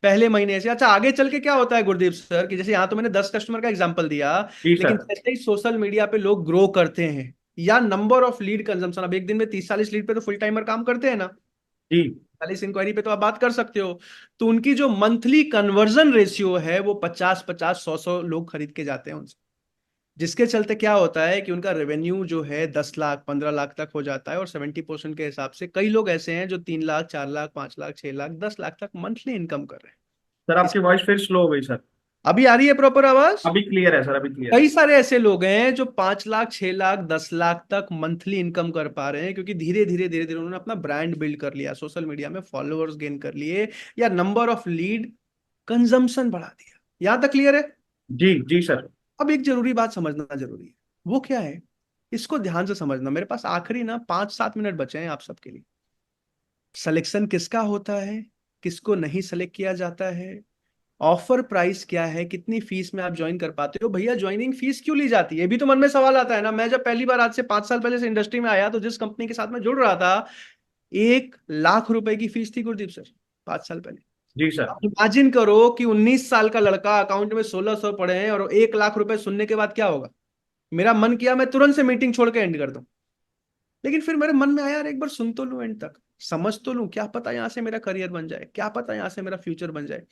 पहले महीने से। अच्छा, आगे चल के क्या होता है गुरदीप सर, कि जैसे यहां तो मैंने 10 कस्टमर का एग्जांपल दिया, जी लेकिन सर। जैसे ही सोशल मीडिया पे लोग ग्रो करते हैं या नंबर ऑफ लीड कंजम्पशन, अब एक दिन में 30-40 लीड पे तो फुल टाइमर काम करते हैं ना, जी 40 इंक्वायरी पे तो आप बात कर सकते हो, तो उनकी जो मंथली कन्वर्जन रेशियो है वो 50-50 100-100 लोग खरीद के जाते हैं उनसे, जिसके चलते क्या होता है कि उनका रेवेन्यू जो है 10 लाख 15 लाख तक हो जाता है, और 70% के हिसाब से कई लोग ऐसे हैं जो 3 लाख 4 लाख 5 लाख 6 लाख 10 लाख तक मंथली इनकम कर रहे हैं। सर, इस आपकी वॉइस फिर स्लो हो गई सर। अभी आ रही है प्रॉपर आवाज? अभी क्लियर है सर, अभी क्लियर है। कई सारे ऐसे लोग हैं जो 5 लाख 6 लाख 10 लाख तक मंथली इनकम कर पा रहे हैं, क्योंकि धीरे धीरे धीरे धीरे उन्होंने अपना ब्रांड बिल्ड कर लिया, सोशल मीडिया में फॉलोअर्स गेन कर लिए, या नंबर ऑफ लीड कंजम्पशन बढ़ा दिया। यहां तक क्लियर है? जी जी सर। अब एक जरूरी बात समझना जरूरी है, वो क्या है, इसको ध्यान से समझना। मेरे पास आखिरी ना 5-7 मिनट बचे हैं आप सबके लिए। सिलेक्शन किसका होता है, किसको नहीं सेलेक्ट किया जाता है, ऑफर प्राइस क्या है, कितनी फीस में आप ज्वाइन कर पाते हो, भैया ज्वाइनिंग फीस क्यों ली जाती है, ये भी तो मन में सवाल आता है ना। मैं जब पहली बार आज से 5 साल पहले से इंडस्ट्री में आया तो जिस कंपनी के साथ मैं जुड़ रहा था, 1 लाख रुपए की फीस थी गुरदीप सर, 5 साल पहले। जी सर। अब इमेजिन करो कि 19 साल का लड़का अकाउंट में 1600 पड़े हैं और 1 लाख रुपए सुनने के बाद क्या होगा। मेरा मन किया मैं तुरंत से मीटिंग छोड़ के एंड कर दूं, लेकिन फिर मेरे मन में आया यार एक बार सुन तो लूं एंड तक, समझ तो लूं, क्या पता यहां से मेरा करियर बन जाए, क्या पता यहां से मेरा फ्यूचर बन जाए।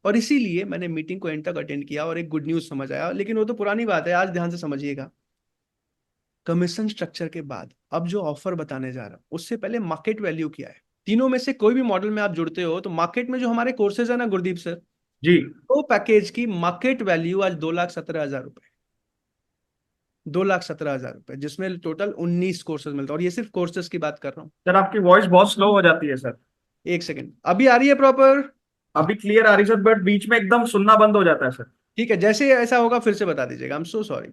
और इसीलिए मैंने मीटिंग को एंड तक अटेंड किया और एक गुड न्यूज समझ आया, लेकिन वो तो पुरानी बात है, आज ध्यान से समझिएगा। कमीशन स्ट्रक्चर के बाद अब जो ऑफर बताने जा रहा हूं उससे पहले मार्केट वैल्यू क्या है। तीनों में से कोई भी मॉडल में आप जुड़ते हो तो मार्केट में जो हमारे कोर्सेज है ना गुरदीप सर, जी तो पैकेज की मार्केट वैल्यू आज 2,17,000 रुपए, 2,17,000 रुपए, जिसमें टोटल 19 कोर्सेज मिलता है, और ये सिर्फ कोर्सेज की बात कर रहा हूँ। सर, आपकी वॉइस बहुत स्लो हो जाती है सर। एक सेकंड, अभी आ रही है प्रॉपर? अभी क्लियर आ रही सर, बट बीच में एकदम सुनना बंद हो जाता है सर। ठीक है, जैसे ही ऐसा होगा फिर से बता दीजिएगा, आई एम सो सॉरी।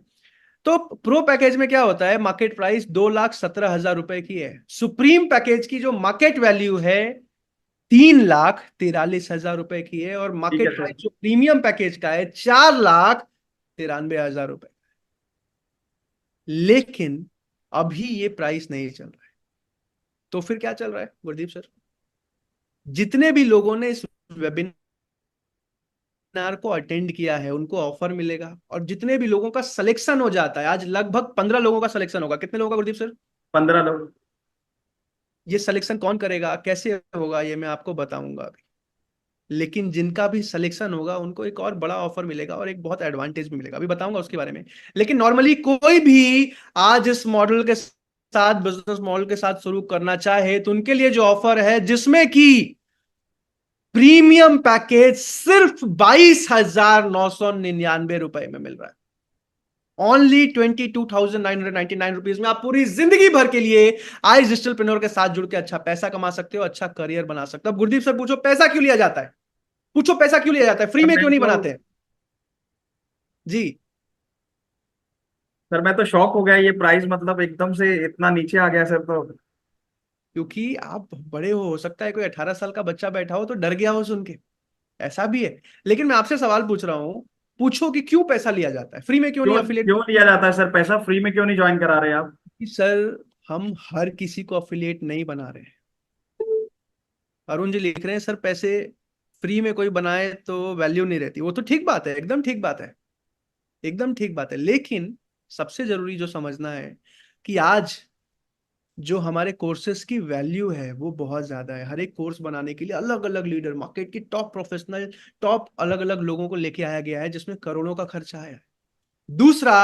तो प्रो पैकेज में क्या होता है, मार्केट प्राइस 2,17,000 रुपए की है। सुप्रीम पैकेज की जो मार्केट वैल्यू है 3,43,000 रुपए की है, और ठीक है मार्केट सर। प्राइस जो प्रीमियम पैकेज का है 4,93,000 रुपए। लेकिन अभी ये प्राइस नहीं चल रहा है, तो फिर क्या चल रहा है गुरदीप सर? जितने भी लोगों ने इस वेबिनार को अटेंड किया है उनको ऑफर मिलेगा, और जितने भी लोगों का सिलेक्शन हो जाता है, आज लगभग 15 लोगों का सिलेक्शन होगा। कितने लोगों का गुरदीप सर? 15 लोग। ये सिलेक्शन कौन करेगा, कैसे होगा, ये मैं आपको बताऊंगा अभी। लेकिन जिनका भी सिलेक्शन होगा उनको एक और बड़ा ऑफर मिलेगा और एक बहुत एडवांटेज भी मिलेगा, अभी बताऊंगा उसके बारे में। लेकिन नॉर्मली कोई भी आज इस मॉडल के साथ, बिजनेस मॉडल के साथ शुरू करना चाहे तो उनके लिए जो ऑफर है, जिसमें कि प्रीमियम पैकेज सिर्फ 22,999 में मिल रहा है, ओनली 22,999 रुपीज में आप पूरी जिंदगी भर के लिए आई डिजिटलप्रेन्योर के साथ जुड़ के अच्छा पैसा कमा सकते हो, अच्छा करियर बना सकते हो। अब गुरदीप सर पूछो पैसा क्यों लिया जाता है, पूछो पैसा क्यों लिया जाता है, फ्री सर में मैं क्यों नहीं तो बनाते हैं? जी, सर मैं तो शॉक हो गया, ये प्राइस मतलब एकदम से इतना नीचे आ गया सर तो। क्योंकि आप बड़े हो सकता है कोई 18 साल का बच्चा बैठा हो तो डर गया हो सुन के, ऐसा भी है। लेकिन मैं आपसे सवाल पूछ रहा हूं, पूछो कि क्यों पैसा लिया जाता है, फ्री में क्यों नहीं क्यों अफिलिएट? क्यों लिया जाता है सर पैसा, फ्री में क्यों नहीं ज्वाइन करा रहे आप? सर हम हर किसी को अफिलिएट नहीं बना रहे हैं। अरुण जी लिख रहे हैं सर पैसे फ्री में कोई बनाए तो वैल्यू नहीं रहती, वो तो ठीक बात है, एकदम ठीक बात है, एकदम ठीक बात है। लेकिन सबसे जरूरी जो समझना है कि आज जो हमारे कोर्सेज की वैल्यू है वो बहुत ज्यादा है। हर एक कोर्स बनाने के लिए अलग अलग लीडर, मार्केट की टॉप प्रोफेशनल, टॉप अलग अलग लोगों को लेके आया गया है, जिसमें करोड़ों का खर्चा आया है। दूसरा,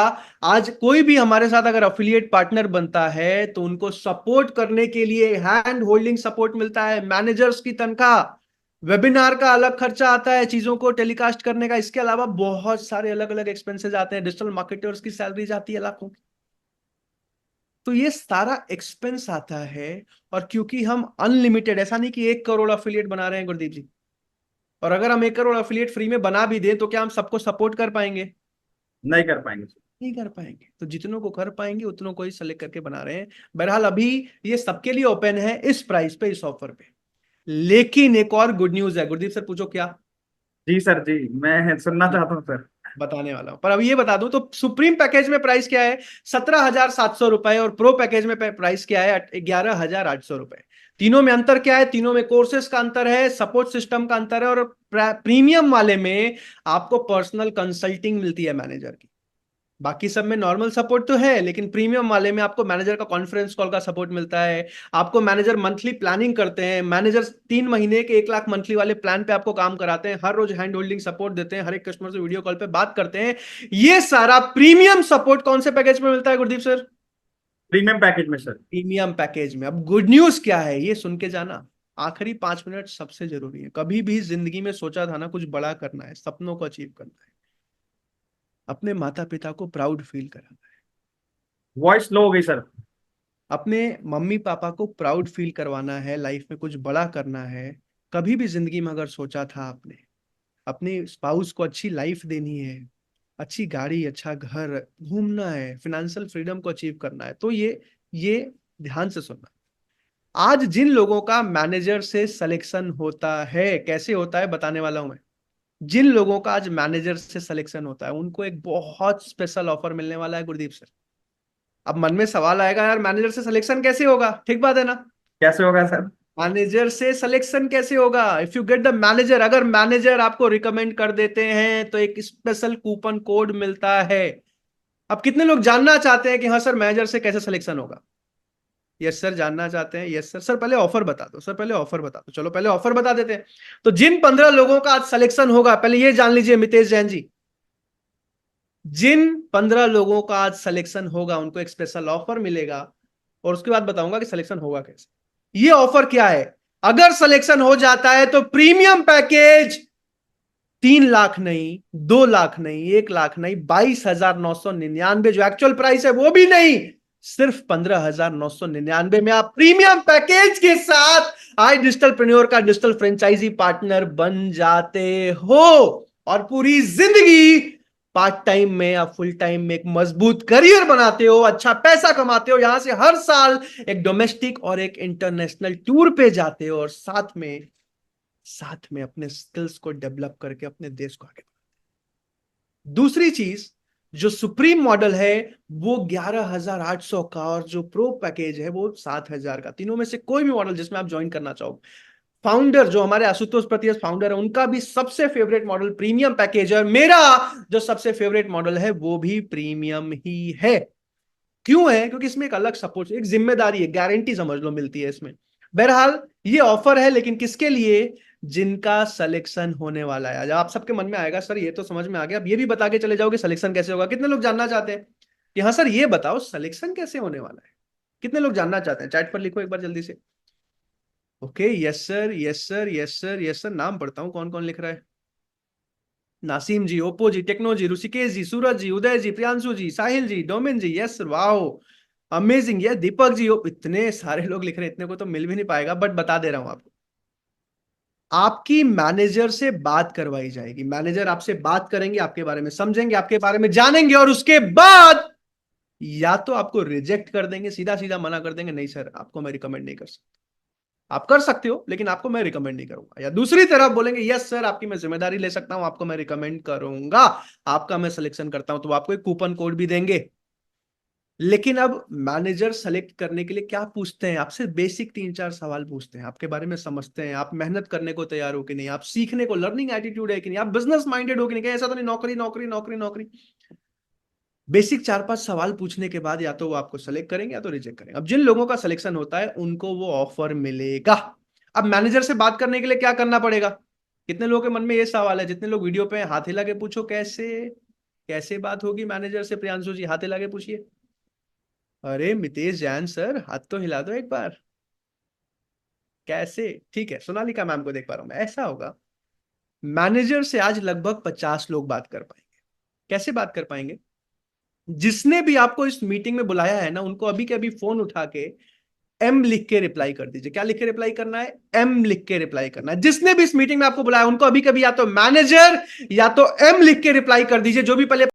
आज कोई भी हमारे साथ अगर अफिलिएट पार्टनर बनता है तो उनको सपोर्ट करने के लिए हैंड होल्डिंग सपोर्ट मिलता है, मैनेजर्स की तनख्वाह, वेबिनार का अलग खर्चा आता है चीजों को टेलीकास्ट करने का, इसके अलावा बहुत सारे अलग अलग एक्सपेंसेस आते हैं, डिजिटल मार्केटर्स की सैलरी जाती है लाखों की। तो ये सारा एक्सपेंस आता है। और क्योंकि हम अनलिमिटेड, ऐसा नहीं कि 1 करोड़ अफिलिएट बना रहे हैं गुरदीप जी, और अगर हम 1 करोड़ अफिलिएट फ्री में बना भी दें तो क्या हम सबको सपोर्ट कर पाएंगे? नहीं कर पाएंगे सर। नहीं कर पाएंगे। तो जितनों को कर पाएंगे उतनों को ही सेलेक्ट करके बना रहे हैं। बहरहाल अभी ये सबके लिए ओपन है इस प्राइस पे, इस ऑफर पे। लेकिन एक और गुड न्यूज है, गुरदीप सर पूछो क्या। जी सर जी, मैं सुनना चाहता हूँ सर। बताने वाला हूं, पर अब ये बता दूं तो सुप्रीम पैकेज में प्राइस क्या है, 17,700 रुपए, और प्रो पैकेज में प्राइस क्या है, 11,800 रुपए। तीनों में अंतर क्या है, तीनों में कोर्सेज का अंतर है, सपोर्ट सिस्टम का अंतर है, और प्रीमियम वाले में आपको पर्सनल कंसल्टिंग मिलती है मैनेजर की। बाकी सब में नॉर्मल सपोर्ट तो है, लेकिन प्रीमियम वाले में आपको मैनेजर का कॉन्फ्रेंस कॉल का सपोर्ट मिलता है। आपको मैनेजर मंथली प्लानिंग करते हैं, मैनेजर 3 महीने के 1 लाख मंथली वाले प्लान पे आपको काम कराते हैं, हर रोज हैंड होल्डिंग सपोर्ट देते हैं, हर एक कस्टमर से वीडियो कॉल पे बात करते हैं। ये सारा प्रीमियम सपोर्ट कौन से पैकेज में मिलता है गुरदीप सर? प्रीमियम पैकेज में सर। प्रीमियम पैकेज में। अब गुड न्यूज क्या है ये सुन के जाना। आखिरी 5 मिनट सबसे जरूरी है। कभी भी जिंदगी में सोचा था ना कुछ बड़ा करना है, सपनों को अचीव करना है, अपने माता पिता को प्राउड फील कराना है, वॉइस लो हो गई सर। अपने मम्मी पापा को प्राउड फील करवाना है, लाइफ में कुछ बड़ा करना है। कभी भी जिंदगी में अगर सोचा था आपने अपने स्पाउस को अच्छी लाइफ देनी है, अच्छी गाड़ी, अच्छा घर, घूमना है, फाइनेंशियल फ्रीडम को अचीव करना है, तो ये ध्यान से सुनना। आज जिन लोगों का मैनेजर से सिलेक्शन होता है, कैसे होता है बताने वाला हूं मैं। जिन लोगों का आज मैनेजर से सिलेक्शन होता है उनको एक बहुत स्पेशल ऑफर मिलने वाला है गुरदीप सर। अब मन में सवाल आएगा, यार मैनेजर से सिलेक्शन कैसे होगा, ठीक बात है ना। कैसे होगा सर? मैनेजर से सिलेक्शन कैसे होगा, if you get the manager, अगर मैनेजर आपको रिकमेंड कर देते हैं तो एक स्पेशल कूपन कोड मिलता है। अब कितने लोग जानना चाहते हैं कि हाँ सर मैनेजर से कैसे सिलेक्शन होगा? यस सर जानना चाहते हैं, यस सर। सर पहले ऑफर बता दो, सर पहले ऑफर बता दो। चलो पहले ऑफर बता देते हैं। तो जिन 15 लोगों का आज सिलेक्शन होगा, पहले ये जान लीजिए मितेश जैन जी, जिन 15 लोगों का आज सिलेक्शन होगा उनको एक स्पेशल ऑफर मिलेगा, और उसके बाद बताऊंगा कि सिलेक्शन होगा कैसे। ये ऑफर क्या है, अगर सिलेक्शन हो जाता है तो प्रीमियम पैकेज 3 लाख नहीं, 2 लाख नहीं, 1 लाख नहीं, 22,999 जो एक्चुअल प्राइस है वो भी नहीं, सिर्फ 15,999 में आप प्रीमियम पैकेज के साथ आई डिजिटलप्रेन्योर का डिजिटल फ्रेंचाइजी पार्टनर बन जाते हो, और पूरी जिंदगी पार्ट टाइम में या फुल टाइम में एक मजबूत करियर बनाते हो, अच्छा पैसा कमाते हो, यहां से हर साल एक डोमेस्टिक और एक इंटरनेशनल टूर पे जाते हो, और साथ में अपने स्किल्स को डेवलप करके अपने देश को आगे बढ़ाते। दूसरी चीज, जो सुप्रीम मॉडल है वो 11,800 का, और जो प्रो पैकेज है वो 7,000 का। तीनों में से कोई भी मॉडल जिसमें आप ज्वाइन करना चाहो। फाउंडर जो हमारे आशुतोष प्रतियस फाउंडर है, उनका भी सबसे फेवरेट मॉडल प्रीमियम पैकेज है, और मेरा जो सबसे फेवरेट मॉडल है वो भी प्रीमियम ही है। क्यों है? क्योंकि इसमें एक अलग सपोर्ट, एक जिम्मेदारी है, गारंटी समझ लो मिलती है इसमें। बहरहाल ये ऑफर है, लेकिन किसके लिए? जिनका सिलेक्शन होने वाला है। आज आप सबके मन में आएगा सर ये तो समझ में आ गया, अब ये भी बता के चले जाओ कि सिलेक्शन कैसे होगा। कितने लोग जानना चाहते हैं कि हाँ सर ये बताओ सिलेक्शन कैसे होने वाला है? कितने लोग जानना चाहते हैं? चैट पर लिखो एक बार जल्दी से। Okay, yes sir, yes sir, yes sir, yes sir. नाम पढ़ता हूं कौन कौन लिख रहा है। नासिम जी, ओप्पो जी, टेक्नो जी, ऋषिकेश जी, सूरज जी, उदय जी, प्रियांशु जी, साहिल जी, डोमिन जी, यस वाओ अमेजिंग, ये दीपक जी। इतने सारे लोग लिख रहे हैं, इतने को तो मिल भी नहीं पाएगा, बट बता दे रहा हूं आपको। आपकी मैनेजर से बात करवाई जाएगी, मैनेजर आपसे बात करेंगे, आपके बारे में समझेंगे, आपके बारे में जानेंगे, और उसके बाद या तो आपको रिजेक्ट कर देंगे, सीधा सीधा मना कर देंगे, नहीं सर आपको मैं रिकमेंड नहीं कर सकता। आप कर सकते हो लेकिन आपको मैं रिकमेंड नहीं करूंगा। या दूसरी तरफ बोलेंगे यस सर आपकी मैं जिम्मेदारी ले सकता हूं, आपको मैं रिकमेंड करूंगा, आपका मैं सिलेक्शन करता हूं, तो आपको एक कूपन कोड भी देंगे। लेकिन अब मैनेजर सेलेक्ट करने के लिए क्या पूछते हैं आपसे? बेसिक 3-4 सवाल पूछते हैं, आपके बारे में समझते हैं, आप मेहनत करने को तैयार हो कि नहीं, आप सीखने को, लर्निंग एटीट्यूड है कि नहीं, आप बिजनेस माइंडेड हो कि नहीं, ऐसा तो नहीं नौकरी नौकरी नौकरी नौकरी। बेसिक 4-5 सवाल पूछने के बाद या तो वो आपको सेलेक्ट करेंगे या तो रिजेक्ट करेंगे। अब जिन लोगों का सिलेक्शन होता है उनको वो ऑफर मिलेगा। अब मैनेजर से बात करने के लिए क्या करना पड़ेगा? कितने लोगों के मन में ये सवाल है? जितने लोग वीडियो पे हाथ हिला के पूछो, कैसे कैसे बात होगी मैनेजर से? प्रियांशु जी हाथ हिला के पूछिए। अरे मितेश जैन सर हाथ तो हिला दो एक बार। कैसे? ठीक है, सोनालिका मैम को देख पा रहा हूं मैं। ऐसा होगा, मैनेजर से आज लगभग 50 लोग बात कर पाएंगे। कैसे बात कर पाएंगे? जिसने भी आपको इस मीटिंग में बुलाया है ना, उनको अभी के अभी फोन उठा के एम लिख के रिप्लाई कर दीजिए। क्या लिख के रिप्लाई करना है? एम लिख के रिप्लाई करना है। जिसने भी इस मीटिंग में आपको बुलाया उनको अभी कभी या तो मैनेजर या तो एम लिख के रिप्लाई कर दीजिए। जो भी पहले